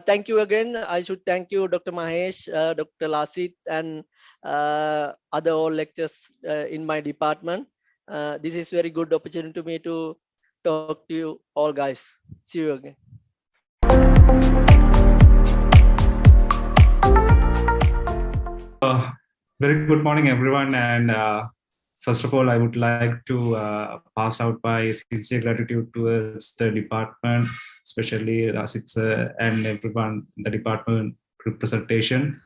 Thank you again. I should thank you, Dr. Mahesh, Dr. Lasit, and other all lecturers in my department. This is very good opportunity to me to talk to you all, guys. See you again. Very good morning, everyone. And first of all, I would like to pass out my sincere gratitude towards the department especially Rasitsa and everyone, the department representation,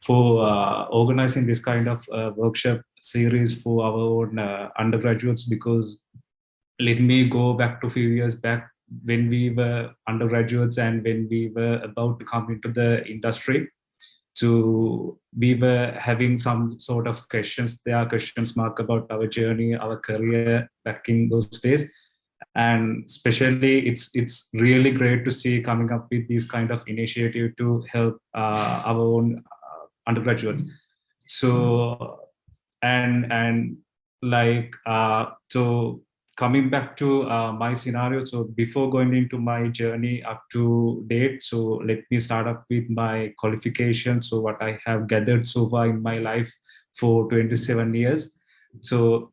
for organizing this kind of workshop series for our own undergraduates. Because let me go back to a few years back when we were undergraduates and when we were about to come into the industry. So we were having some sort of questions. There are questions mark about our journey, our career back in those days. And especially it's really great to see coming up with these kind of initiative to help our own undergraduates. So and like so coming back to my scenario, so before going into my journey up to date, so let me start up with my qualification. So what I have gathered so far in my life for 27 years. So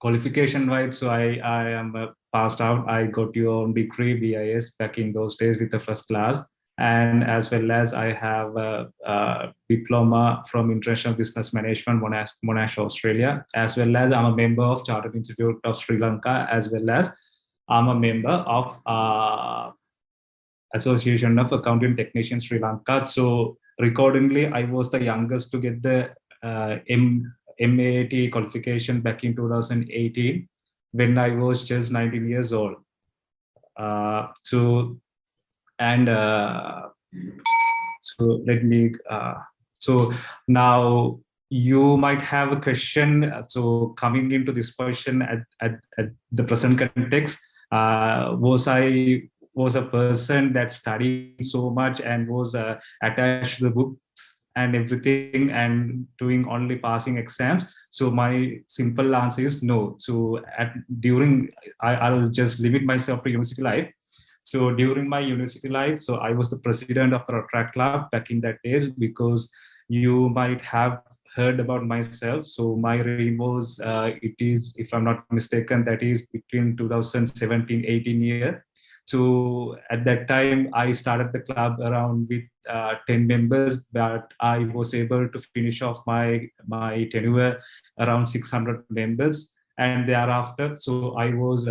qualification wise, so I am passed out. I got your own degree, BIS, back in those days with the first class. And as well as I have a diploma from International Business Management, Monash, Australia, as well as I'm a member of Chartered Institute of Sri Lanka, as well as I'm a member of Association of Accounting Technicians Sri Lanka. So accordingly, I was the youngest to get the MAT qualification back in 2018 when I was just 19 years old. So let me so now you might have a question. So coming into this question at the present context, was a person that studied so much and was attached to the books and everything and doing only passing exams? So my simple answer is no. So I'll just limit myself to university life. So during my university life, so I was the president of the Rotaract Club back in that days, because you might have heard about myself. So my reign was, it is, if I'm not mistaken, that is between 2017-18 year. So at that time, I started the club around with 10 members, but I was able to finish off my tenure around 600 members. And thereafter, so I was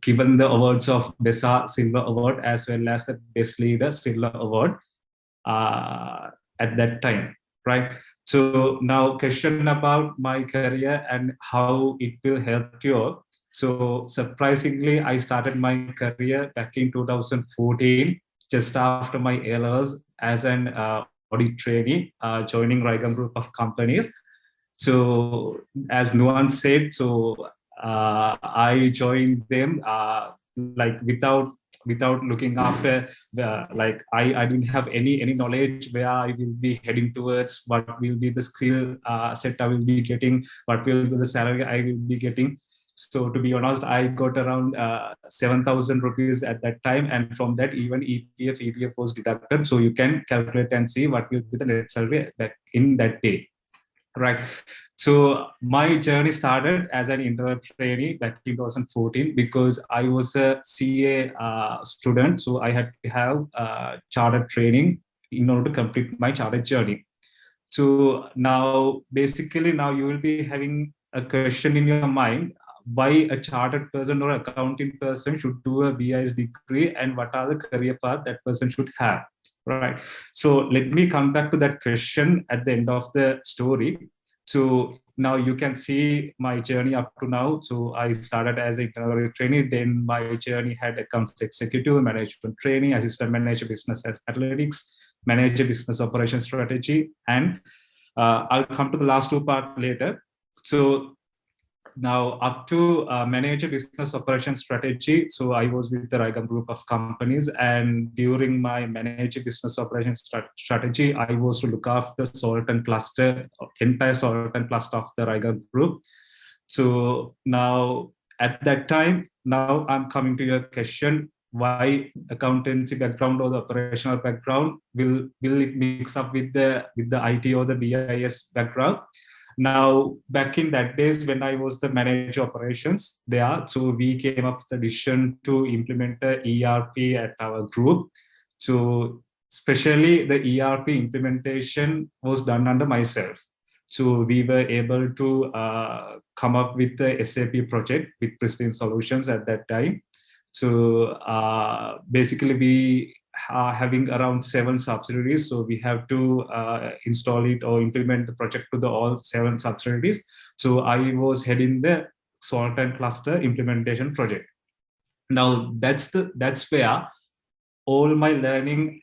given the awards of BESA Silver Award as well as the Best Leader Silver Award at that time, right? So now question about my career and how it will help you all. So surprisingly, I started my career back in 2014, just after my A-levels, as an audit trainee, joining Raigam Group of companies. So as Nuwan said, so I joined them like without looking after the, like I didn't have any knowledge where I will be heading towards, what will be the skill set I will be getting, what will be the salary I will be getting. So to be honest, I got around 7,000 rupees at that time, and from that even EPF was deducted. So you can calculate and see what will be the net salary back in that day. Right. So my journey started as an internal trainee back in 2014 because I was a CA student. So I had to have chartered training in order to complete my chartered journey. So now, basically, now you will be having a question in your mind: why a chartered person or accounting person should do a BIS degree, and what are the career path that person should have? Right. So let me come back to that question at the end of the story. So now you can see my journey up to now. So I started as an internal trainee, then my journey had accounts executive, management training, assistant manager, business analytics, manager, business operations strategy, and I'll come to the last two parts later. So now up to manager business operations strategy. So I was with the Raigam group of companies, and during my manager business operations strategy, I was to look after salt and cluster, entire salt and cluster of the Raigam group. So now at that time, now I'm coming to your question: why accountancy background or the operational background? Will it mix up with the IT or the BIS background? Now, back in that days when I was the manager operations there, so we came up with the decision to implement the ERP at our group. So especially the ERP implementation was done under myself. So we were able to come up with the SAP project with Pristine Solutions at that time. So basically, we are having around 7 subsidiaries. So we have to install it or implement the project to the all 7 subsidiaries. So I was heading the salt and cluster implementation project. Now that's where all my learning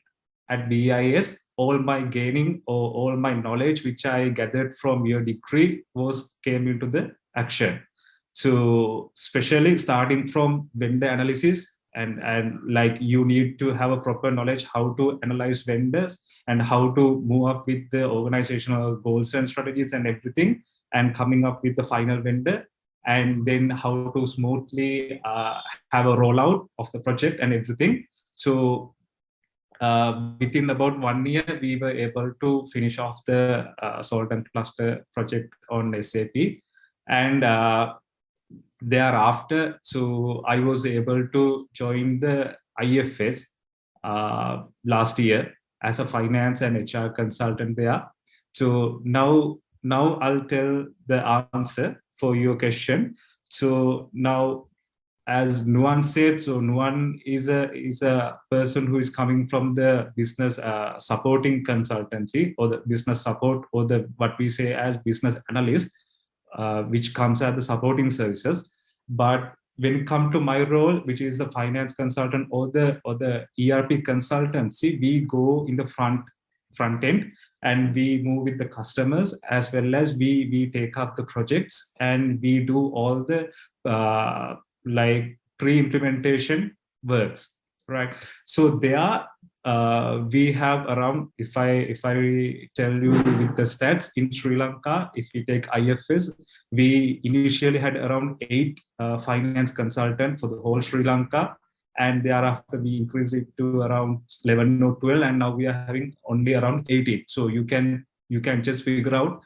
at BIS, all my gaining or all my knowledge which I gathered from your degree came into the action. So especially starting from vendor analysis and like you need to have a proper knowledge how to analyze vendors and how to move up with the organizational goals and strategies and everything, and coming up with the final vendor, and then how to smoothly have a rollout of the project and everything. So within about 1 year, we were able to finish off the salt and cluster project on SAP. And thereafter, so I was able to join the IFS last year as a finance and HR consultant there. So now I'll tell the answer for your question. So now, as Nuwan said, so Nuwan is a person who is coming from the business supporting consultancy or the business support or the what we say as business analyst, which comes at the supporting services. But when it comes to my role, which is the finance consultant or the ERP consultancy, we go in the front end and we move with the customers, as well as we take up the projects and we do all the like pre-implementation works, right? So there we have around, if I tell you with the stats in Sri Lanka, if we take IFS, we initially had around 8 finance consultants for the whole Sri Lanka, and thereafter we increased it to around 11 or 12, and now we are having only around 18. So you can just figure out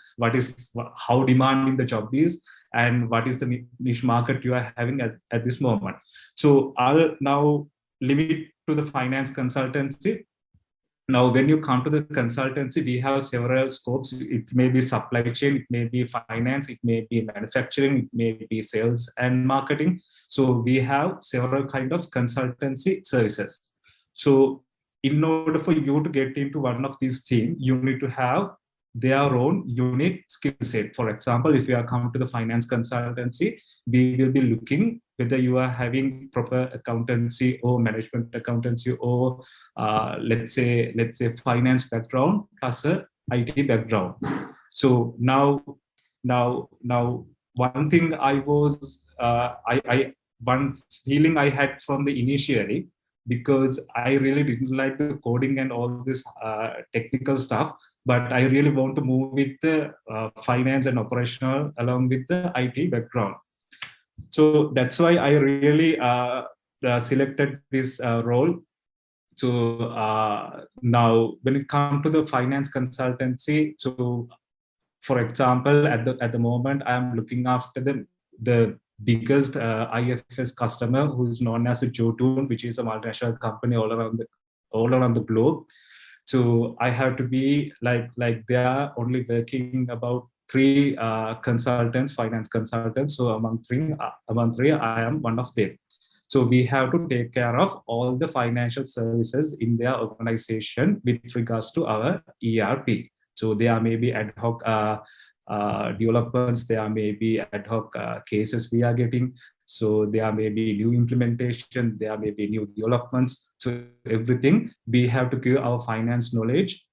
how demanding the job is and what is the niche market you are having at this moment. So I'll now limit to the finance consultancy. Now, when you come to the consultancy, we have several scopes. It may be supply chain, it may be finance, it may be manufacturing, it may be sales and marketing. So we have several kind of consultancy services. So in order for you to get into one of these teams, you need to have their own unique skill set. For example, if you are coming to the finance consultancy, we will be looking whether you are having proper accountancy or management accountancy or let's say finance background plus a IT background. So now one thing one feeling I had from the initially, because I really didn't like the coding and all this technical stuff, but I really want to move with the finance and operational along with the IT background. So that's why I really selected this role. So now when it comes to the finance consultancy, so for example, at the moment, I'm looking after the biggest IFS customer, who is known as Jotun, which is a multinational company all around the globe. So I have to be like they are only working about 3 consultants, finance consultants. So among three, I am one of them. So we have to take care of all the financial services in their organization with regards to our ERP. So there may be ad hoc developments, there may be ad hoc cases we are getting. So there may be new implementation, there may be new developments. So everything we have to give our finance knowledge,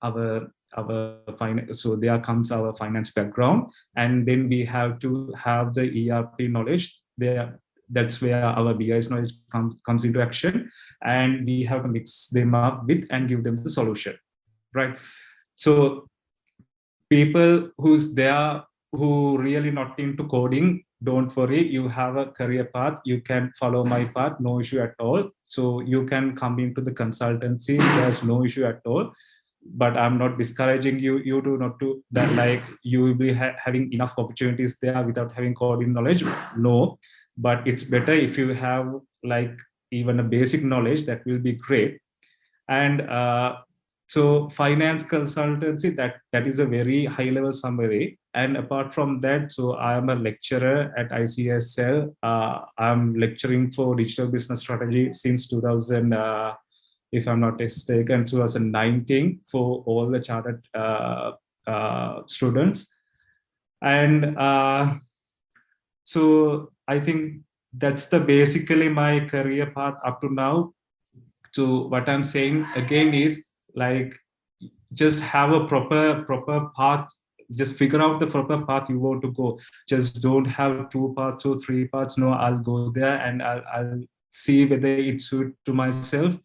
so there comes our finance background, and then we have to have the ERP knowledge there. That's where our BIS knowledge comes into action, and we have to mix them up with and give them the solution, right? So people who's there who really not into coding, don't worry, you have a career path, you can follow my path, no issue at all. So you can come into the consultancy, there's no issue at all. But I'm not discouraging you do not do that, like you will be having enough opportunities there without having coding knowledge. No, but it's better if you have like even a basic knowledge, that will be great. And So finance consultancy, that is a very high level summary. And apart from that, so I am a lecturer at ICSL. I'm lecturing for digital business strategy since 2000, if I'm not mistaken, 2019 for all the chartered students. And so I think that's basically my career path up to now. So what I'm saying again is, like, just have a proper path. Just figure out the proper path you want to go. Just don't have 2 parts or 3 parts. No, I'll go there and I'll see whether it suits to myself.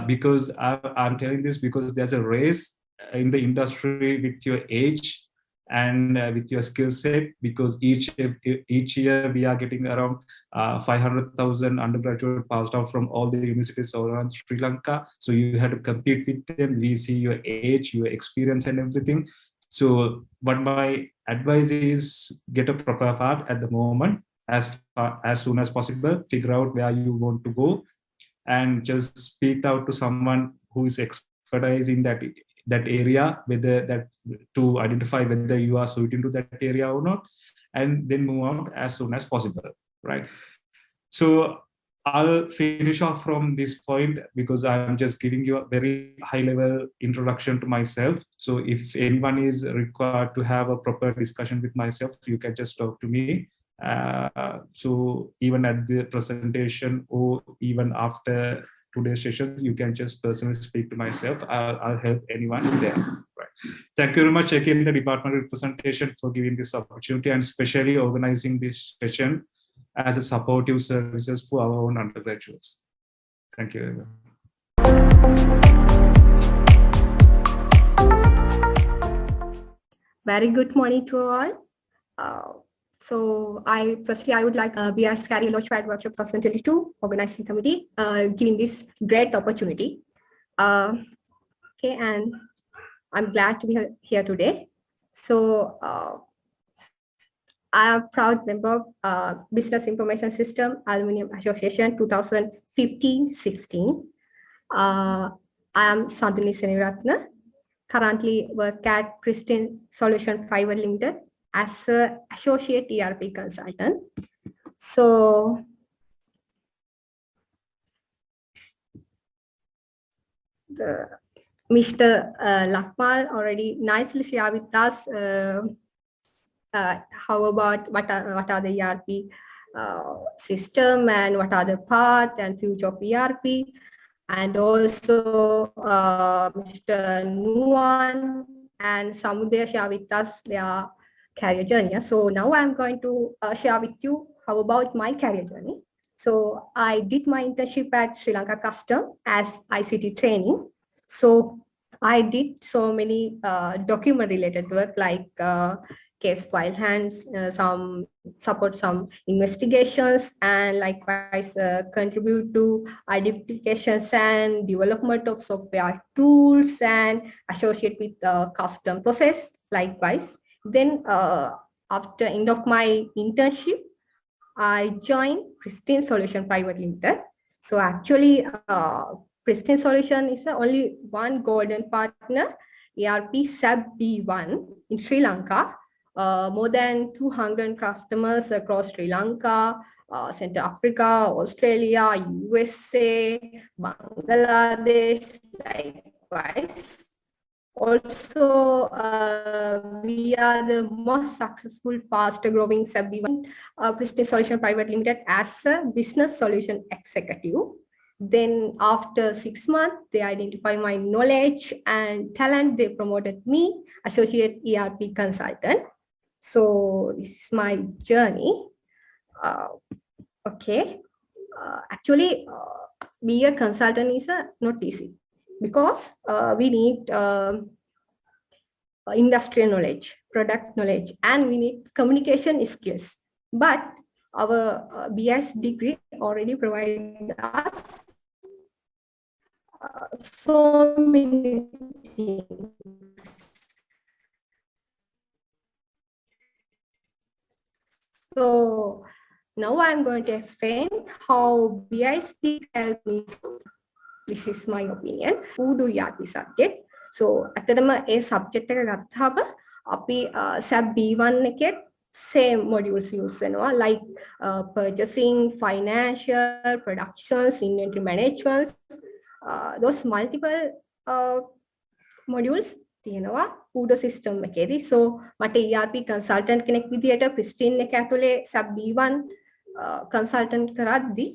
Because I'm telling this because there's a race in the industry with your age and with your skill set, because each year we are getting around 500,000 undergraduate passed out from all the universities around Sri Lanka. So you have to compete with them. We see your age, your experience and everything. So what my advice is, get a proper path at the moment, as soon as possible. Figure out where you want to go and just speak out to someone who is expertise in that area, whether that, to identify whether you are suited to that area or not, and then move out as soon as possible, right? So I'll finish off from this point because I'm just giving you a very high level introduction to myself. So if anyone is required to have a proper discussion with myself, you can just talk to me. So even at the presentation or even after today's session, you can just personally speak to myself. I'll help anyone there. Right. Thank you very much again, the department representation, for giving this opportunity and especially organizing this session as a supportive services for our own undergraduates. Thank you. Very good morning to all. So I would like BS Career Launchpad Workshop 2022 organizing committee giving this great opportunity. Okay, and I'm glad to be here today. So I am a proud member of Business Information System Aluminium Association 2015-16. I am Sanduni Seniratna, currently work at Pristine Solution Private Limited as an associate ERP consultant. So Mr. Lakmal already nicely shared with us how about what are the ERP system and what are the path and future of ERP, and also Mr. Nuwan and Samudya share with us their career journey. So now I'm going to share with you how about my career journey. So I did my internship at Sri Lanka Custom as ICT training. So I did so many document related work like case file hands, some investigations, and likewise contribute to identifications and development of software tools and associate with the custom process likewise. Then after end of my internship, I joined Pristine Solution Private Limited. So actually, Pristine Solution is only one golden partner, ERP SAP B1 in Sri Lanka. More than 200 customers across Sri Lanka, Central Africa, Australia, USA, Bangladesh, likewise. Also, we are the most successful, fast-growing sub-B1 Pristine Solution Private Limited as a business solution executive. Then after 6 months, they identify my knowledge and talent. They promoted me associate ERP consultant. So this is my journey. Okay. Actually, being a consultant is not easy because we need industrial knowledge, product knowledge, and we need communication skills. But our BS degree already provides us so many things. So now I'm going to explain how BISD helped me. This is my opinion. Who do ERP subject? so ඇත්තටම ඒ subject එක ගත්තාම අපි SAP B1 එකේ same modules use වෙනවා like purchasing, financial, productions, inventory management, those multiple modules තියෙනවා Udo system එකේදී. So මට ERP consultant කෙනෙක් විදියට Pristine එක ඇතුලේ SAP B1 consultant කරද්දී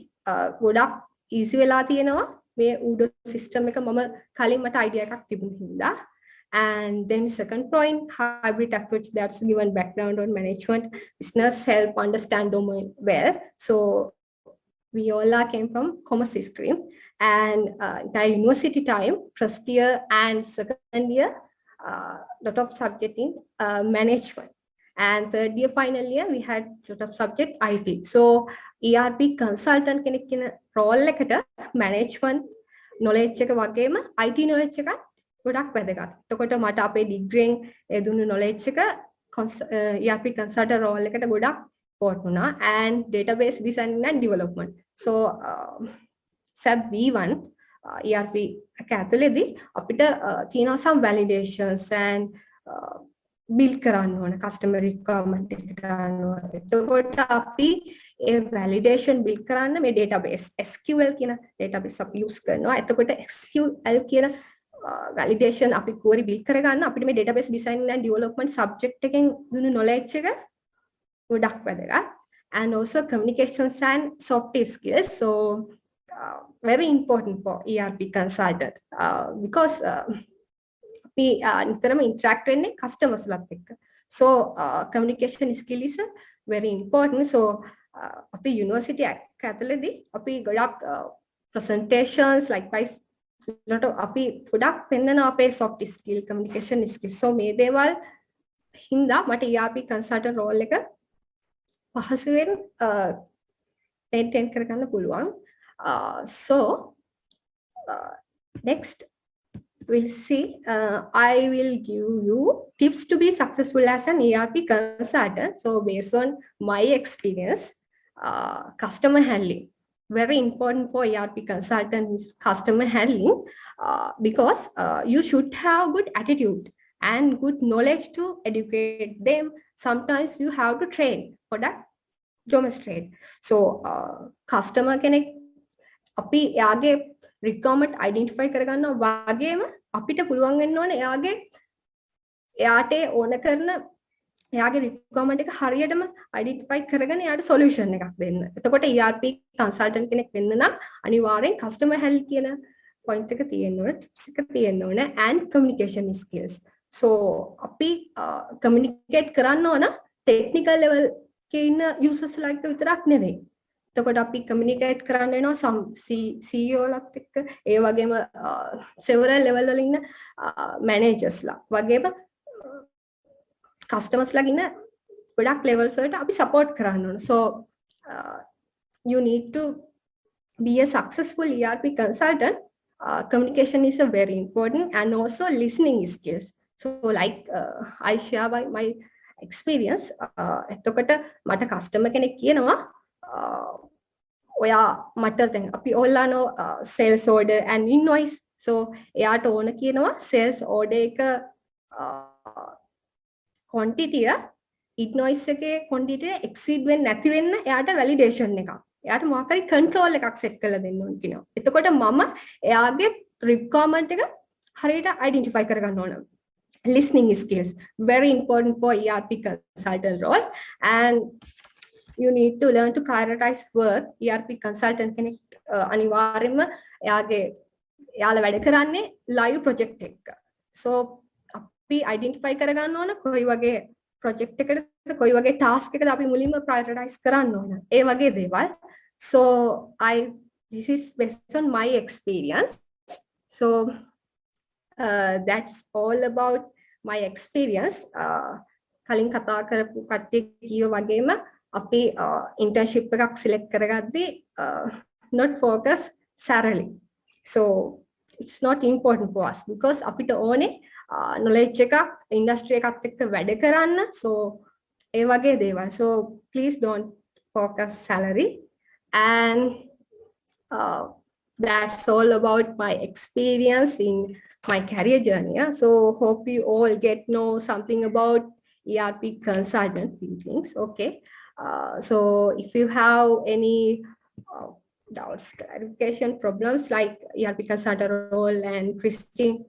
ගොඩක් easy වෙලා තියෙනවා මේ Udo system එක මම කලින් මට idea එකක් තිබුණ හින්දා. And then second point, hybrid approach that's given background on management, business, help understand domain well. So we all came from commerce stream, and the university time, first year and second year, lot of subject in management. And third year, final year, we had lot of subject IT. So ERP consultant කෙනෙක් කියන role එකට management knowledge එක වගේම IT knowledge එක ගොඩක් වැදගත්. එතකොට මට අපේ ඩිග්‍රීෙන් ඒ දුන්නු knowledge එක ERP consultant role එකට ගොඩක් important වුණා. And database design and development. So SAP B1 ERP එක ඇතුළේදී අපිට තියෙනවා some validations and build කරන්න ඕන customer requirement එක ගන්න ඕන. එතකොට අපි ඒ validation build කරන්න මේ database SQL කියන database අපි use කරනවා. එතකොට SQL කියන validation අපි query build කරගන්න අපිට මේ database design and development subject එකෙන් දුන්නු knowledge එක ගොඩක් වැදගත්. And also communications and soft skills. So very important for ERP consultant because we නිතරම interact වෙන්නේ customers ලත් එක්ක. So communication skill is very important. So අපි university ඇතුළේදී අපි ගොඩක් presentations likewise lot of අපි ගොඩක් පෙන්නනවා අපේ soft skill communication skill. So මේ දේවල් හින්දා මට ERP consultant role එක පහසුවෙන් maintain කරගන්න පුළුවන්. So next we'll see, I will give you tips to be successful as an ERP consultant. So based on my experience, customer handling, very important for ERP consultant is customer handling because you should have good attitude and good knowledge to educate them. Sometimes you have to train for that demonstrate. So customer කෙනෙක් අපි එයාගේ requirement identify කරගන්නවා වගේම අපිට පුළුවන් වෙන්න ඕනේ එයාට ඕන කරන එයාගේ requirement එක හරියටම identify කරගෙන එයාට solution එකක් දෙන්න. එතකොට ERP consultant කෙනෙක් වෙන්න නම් අනිවාර්යෙන් customer handling කියන point එක තියෙන්න ඕනේ, tips එක තියෙන්න ඕනේ and communication skills. So අපි communicate කරන්න ඕන technical level එකේ ඉන්න users like විතරක් නෙවෙයි. එතකොට අපි communicate කරන්න වෙනවා CEO ලත් එක්ක ඒ වගේම several level වල ඉන්න managers ලා වගේම customers ලා ඉන්න ගොඩක් levels වලට අපි support කරන්න ඕන. So you need to be a successful ERP consultant. Communication is a very important and also listening skills. So like I share by my experience. එතකොට මට customer කෙනෙක් කියනවා ඔයා මට දැන් අපි ඔයාලනෝ sales order and invoice. So එයාට ඕන කියනවා sales order එක quantity invoice එකේ quantity exceed වෙන්නේ නැති වෙන්න එයාට validation එකක්. එයාට මොකක් හරි control එකක් set කරලා දෙන්න ඕන කියනවා. එතකොට මම එයාගේ requirement එක හරියට identify කරගන්න ඕන. Listening skills very important for ERP consultant role, and you need to learn to prioritize work. ERP consultant කෙනෙක් අනිවාර්යයෙන්ම එයාලා වැඩ කරන්නේ live project එකක. So අපි identify කරගන්න ඕන කොයි වගේ project එකකටද කොයි වගේ task එකකද අපි මුලින්ම prioritize කරන්න ඕන. ඒ වගේ දේවල්. So this is based on my experience. So that's all about my experience. කලින් කතා කරපු කට්ටිය කියව වගේම අපි internship එකක් select කරගද්දී not focus salary. So it's not important for us because අපිට ඕනේ knowledge එකක් industry එකත් එක්ක වැඩ කරන්න. So ඒ වගේ දේවල්. So please don't focus salary. And that's all about my experience in my career journey. Yeah? So hope you all know something about ERP consultant few things. Okay. So if you have any doubts, clarification, problems like ERP consultant role and Pristine,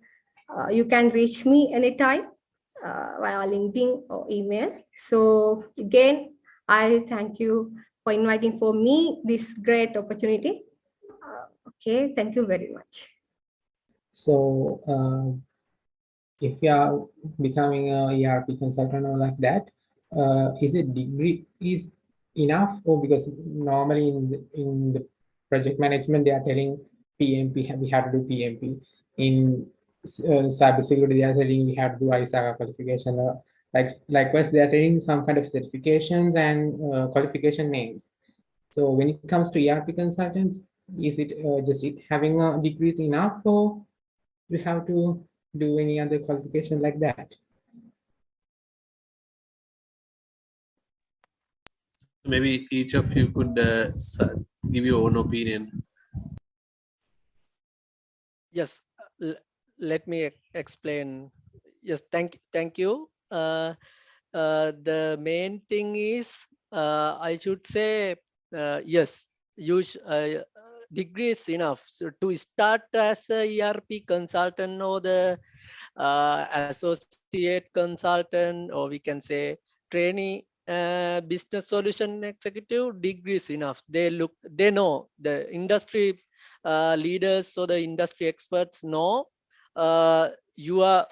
you can reach me anytime via LinkedIn or email. So again, I thank you for inviting for me this great opportunity. Okay, thank you very much. So if you are becoming a ERP consultant or like that, is a degree is enough? Or because normally in the project management they are telling PMP, we have to do PMP. In cybersecurity they are telling we have to do ISACA qualification. Likewise they are telling some kind of certifications and qualification names. So when it comes to ERP consultants, is it just having a degree is enough, or we have to do any other qualification like that? Maybe each of you could give your own opinion. Yes, let me explain. Yes, thank you. The main thing is, I should say, yes, degree is enough. So to start as a ERP consultant or the associate consultant, or we can say trainee business solution executive, degree is enough. They know the industry leaders, so the industry experts know you are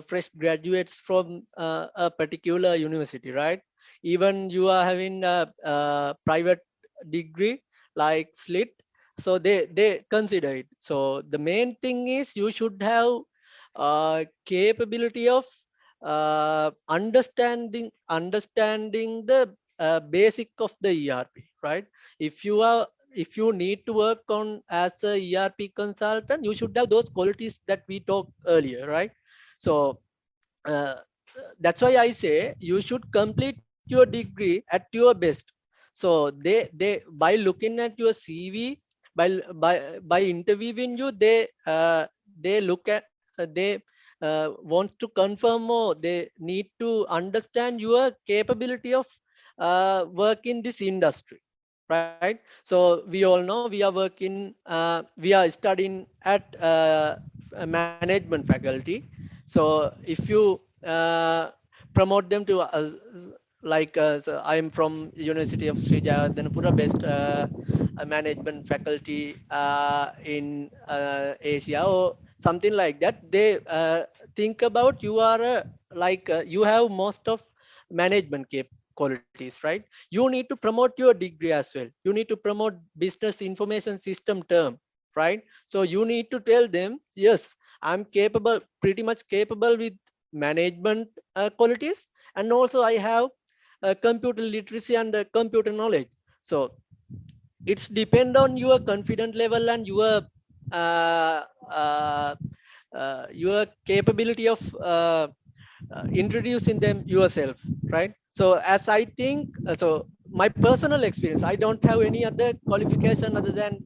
fresh graduates from a particular university, right? Even you are having a private degree like SLIT, so they consider it. So the main thing is you should have capability of understanding the basic of the ERP, right? If you need to work on as a ERP consultant, you should have those qualities that we talked earlier, right? So that's why I say you should complete your degree at your best. So they by looking at your CV, by interviewing you, they look at they want to confirm, or they need to understand your capability of work in this industry, right? So we all know we are working, we are studying at a management faculty. So if you promote them to so I'm from University of Sri Jagadhanapura, best management faculty in Asia or something like that. They think about you are you have most of management qualities, right? You need to promote your degree as well. You need to promote business information system term, right? So you need to tell them, yes, I'm capable, pretty much capable with management qualities, and also I have computer literacy and the computer knowledge. So it's depend on your confidence level and uh, uh, your capability of introducing them yourself, right? So as I think, so my personal experience, I don't have any other qualification other than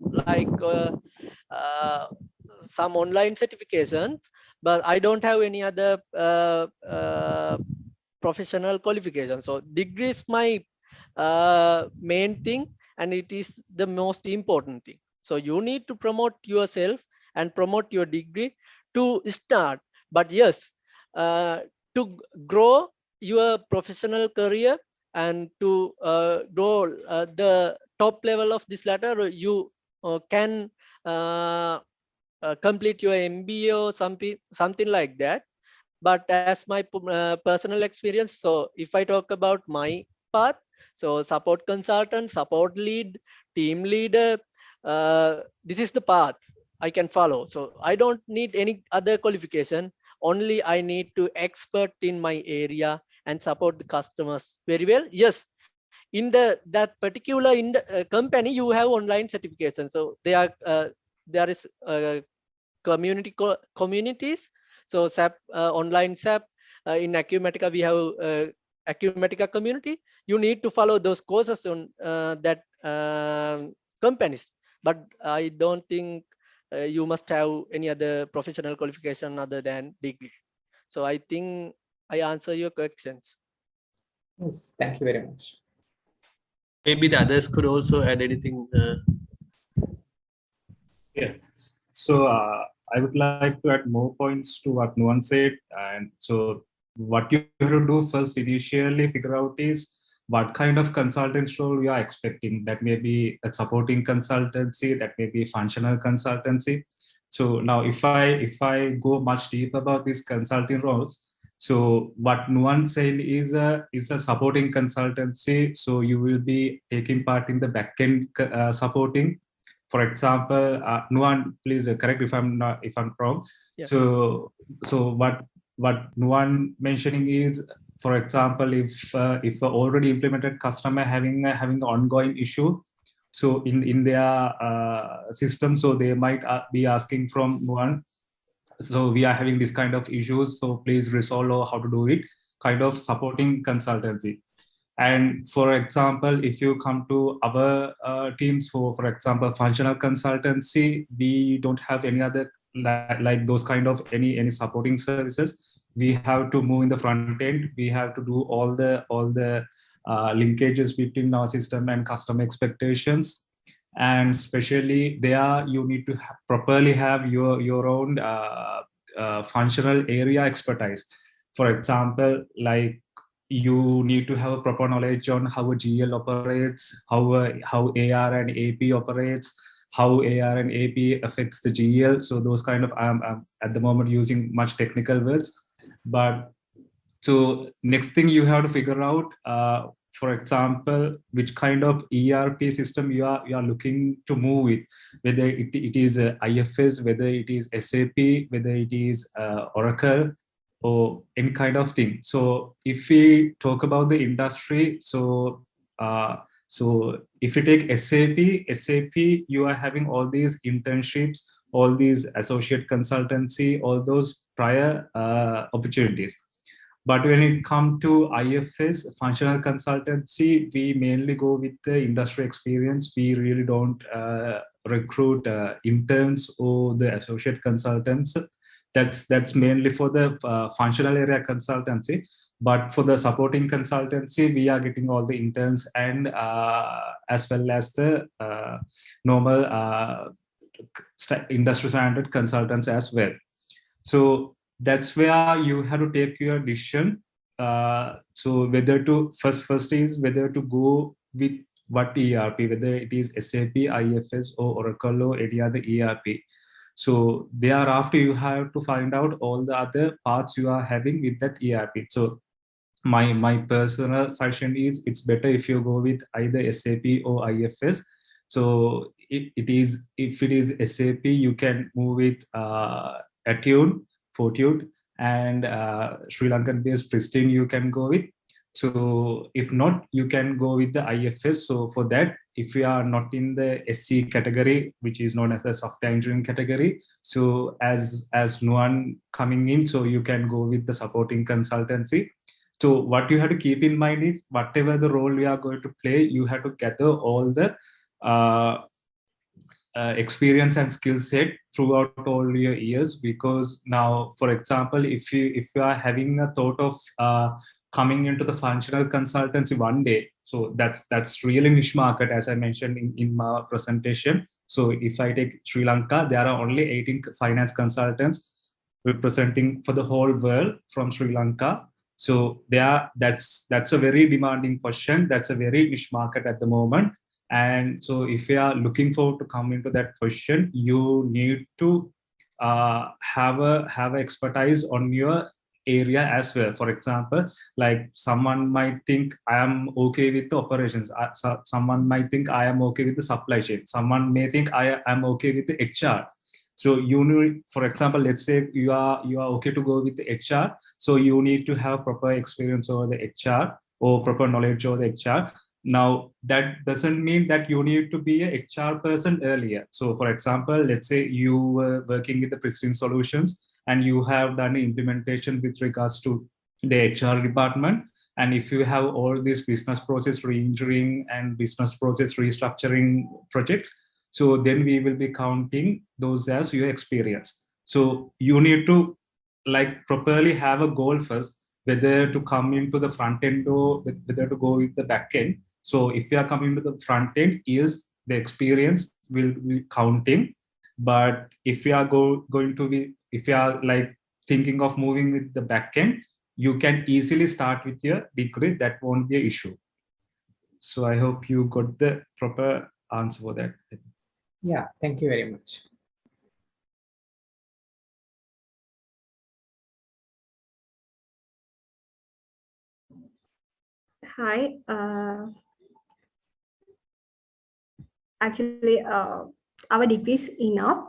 uh, some online certifications, but I don't have any other professional qualification. So degree is my main thing, and it is the most important thing. So you need to promote yourself and promote your degree to start. But yes, to grow your professional career and to grow the top level of this ladder, you can complete your MBA or something like that. But as my personal experience, so if I talk about my path, so support consultant, support lead, team leader, this is the path I can follow. So I don't need any other qualification. Only I need to expert in my area and support the customers very well. Yes, in that particular company you have online certification. So there is communities. So SAP, online SAP, in Acumatica we have Acumatica community. You need to follow those courses on that companies. But I don't think you must have any other professional qualification other than degree. So I think I answer your questions. Yes, thank you very much. Maybe the others could also add anything. Yeah. So I would like to add more points to what Nuwan said. And so what you have to do first initially figure out is what kind of consultant role you are expecting. That may be a supporting consultancy, that may be functional consultancy. So now if I go much deeper about these consulting roles, so what Nuwan said is a supporting consultancy. So you will be taking part in the backend supporting. For example, Nuwan, please correct if I'm wrong. Yeah. So what Nuwan mentioning is, for example, if an already implemented customer having an ongoing issue, so in their system, so they might be asking from Nuwan, so we are having this kind of issues, so please resolve or how to do it, kind of supporting consultancy. And for example, if you come to our teams for example, functional consultancy, we don't have any other like those kind of any supporting services. We have to move in the front end. We have to do all the linkages between our system and customer expectations. And especially there, you need to properly have your own functional area expertise. For example, like you need to have a proper knowledge on how a GL operates, how AR and AP operates, how AR and AP affects the GL. So those kind of, I'm at the moment using much technical words. But so next thing you have to figure out, for example, which kind of ERP system you are looking to move with, whether it is IFS, whether it is SAP, whether it is Oracle, or any kind of thing. So if we talk about the industry, so if you take SAP, you are having all these internships, all these associate consultancy, all those prior opportunities. But when it comes to IFS, functional consultancy, we mainly go with the industry experience. We really don't recruit interns or the associate consultants. That's mainly for the functional area consultancy. But for the supporting consultancy, we are getting all the interns and as well as the normal industry standard consultants as well. So that's where you have to take your decision. So whether to first is whether to go with what ERP, whether it is SAP, IFS, or Oracle, or any other ERP. So thereafter, you have to find out all the other parts you are having with that ERP. So my personal suggestion is it's better if you go with either SAP or IFS. So if it is SAP, you can move with Fortune, and Sri Lankan based Pristine you can go with. So if not, you can go with the IFS. So for that, if you are not in the SC category, which is known as the software engineering category, so as Nuwan coming in, so you can go with the supporting consultancy. So what you have to keep in mind is whatever the role you are going to play, you have to gather all the experience and skill set throughout all your years. Because now, for example, if you are having a thought of coming into the functional consultancy one day, so that's really niche market, as I mentioned in my presentation. So if I take Sri Lanka, there are only 18 finance consultants representing for the whole world from Sri Lanka. So that's a very demanding question. That's a very niche market at the moment. And so if you are looking forward to come into that question, you need to have a expertise on your area as well. For example, like someone might think I am okay with the operations. Someone might think I am okay with the supply chain. Someone may think I am okay with the HR. So you need, for example, let's say you are okay to go with the HR. So you need to have proper experience over the HR or proper knowledge over the HR. Now, that doesn't mean that you need to be a HR person earlier. So for example, let's say you were working with the Pristine solutions and you have done implementation with regards to the HR department. And if you have all these business process re-engineering and business process restructuring projects, So then we will be counting those as your experience. So you need to like properly have a goal first, whether to come into the front end or whether to go with the back end. So if you are coming to the front end, is the experience will be counting. But if you are going to be, if you are like thinking of moving with the back end, you can easily start with your degree. That won't be an issue. So I hope you got the proper answer for that. Yeah, thank you very much. Hi. Actually, our degree is enough,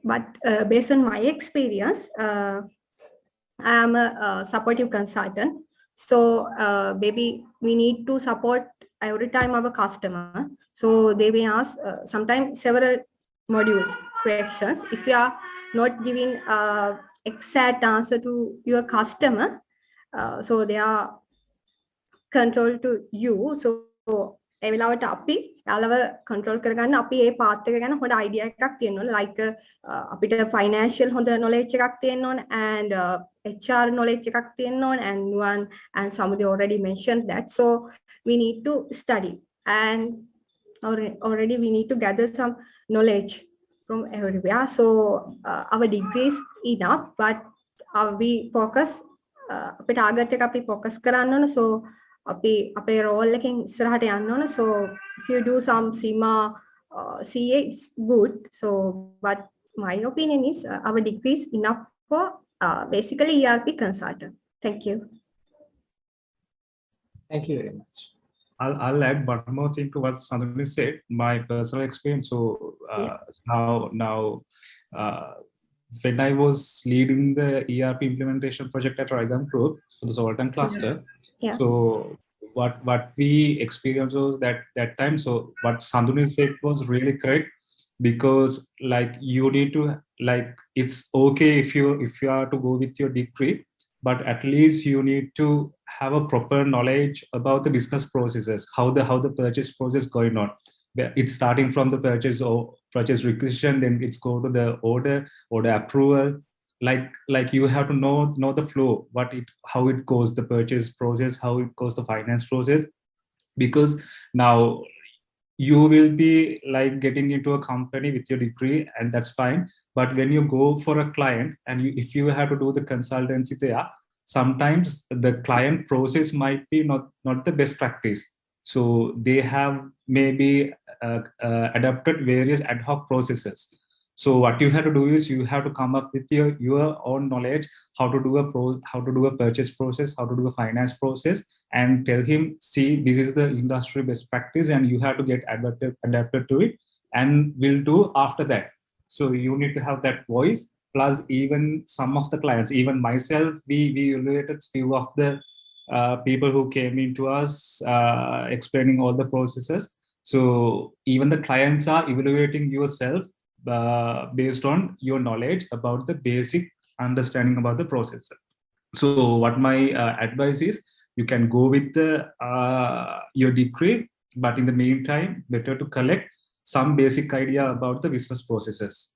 but based on my experience, I am a supportive consultant. So maybe we need to support every time our customer. So they may ask sometimes several modules questions. If you are not giving exact answer to your customer, so they are control to you. So ඒ වෙලාවට අපි යාලව control කරගන්න අපි ඒ path එක ගැන හොඳ idea එකක් තියෙන්න ඕන, like අපිට financial හොඳ knowledge එකක් තියෙන්න ඕන, and HR knowledge එකක් තියෙන්න ඕන, and Nuwan and Samudya already mentioned that. So we need to study, and already we need to gather some knowledge from everywhere. So our degrees enough, but we focus අපේ target එක අපි focus කරන්න ඕන. So අපි අපේ role එකෙන් ඉස්සරහට යන්න ඕන. So if you do some CIMA CA, it's good. So but my opinion is our degree is enough for basically ERP consultant. Thank you. Thank you very much. I'll add one more thing to what Sanduni said. My personal experience. So now when I was leading the ERP implementation project at Raigan Group for the Sultan cluster, so what we experienced was that time. So what Sanduni said was really correct, because like you need to, like, it's okay if you are to go with your degree, but at least you need to have a proper knowledge about the business processes, how the purchase process going on. It's starting from the purchase or purchase requisition, then it's go to the order approval. Like you have to know the flow, how it goes, the purchase process, how it goes, the finance process, because now you will be like getting into a company with your degree, and that's fine. But when you go for a client and if you have to do the consultancy there, sometimes the client process might be not the best practice. So they have maybe adapted various ad hoc processes. So what you have to do is you have to come up with your own knowledge, how to do a purchase process, how to do a finance process, and tell him, see, this is the industry best practice, and you have to get adapted to it, and we'll do after that. So you need to have that voice. Plus, even some of the clients, even myself, we evaluated few of the people who came into us explaining all the processes. So even the clients are evaluating yourself based on your knowledge about the basic understanding about the process. So what my advice is, you can go with your degree, but in the meantime, better to collect some basic idea about the business processes.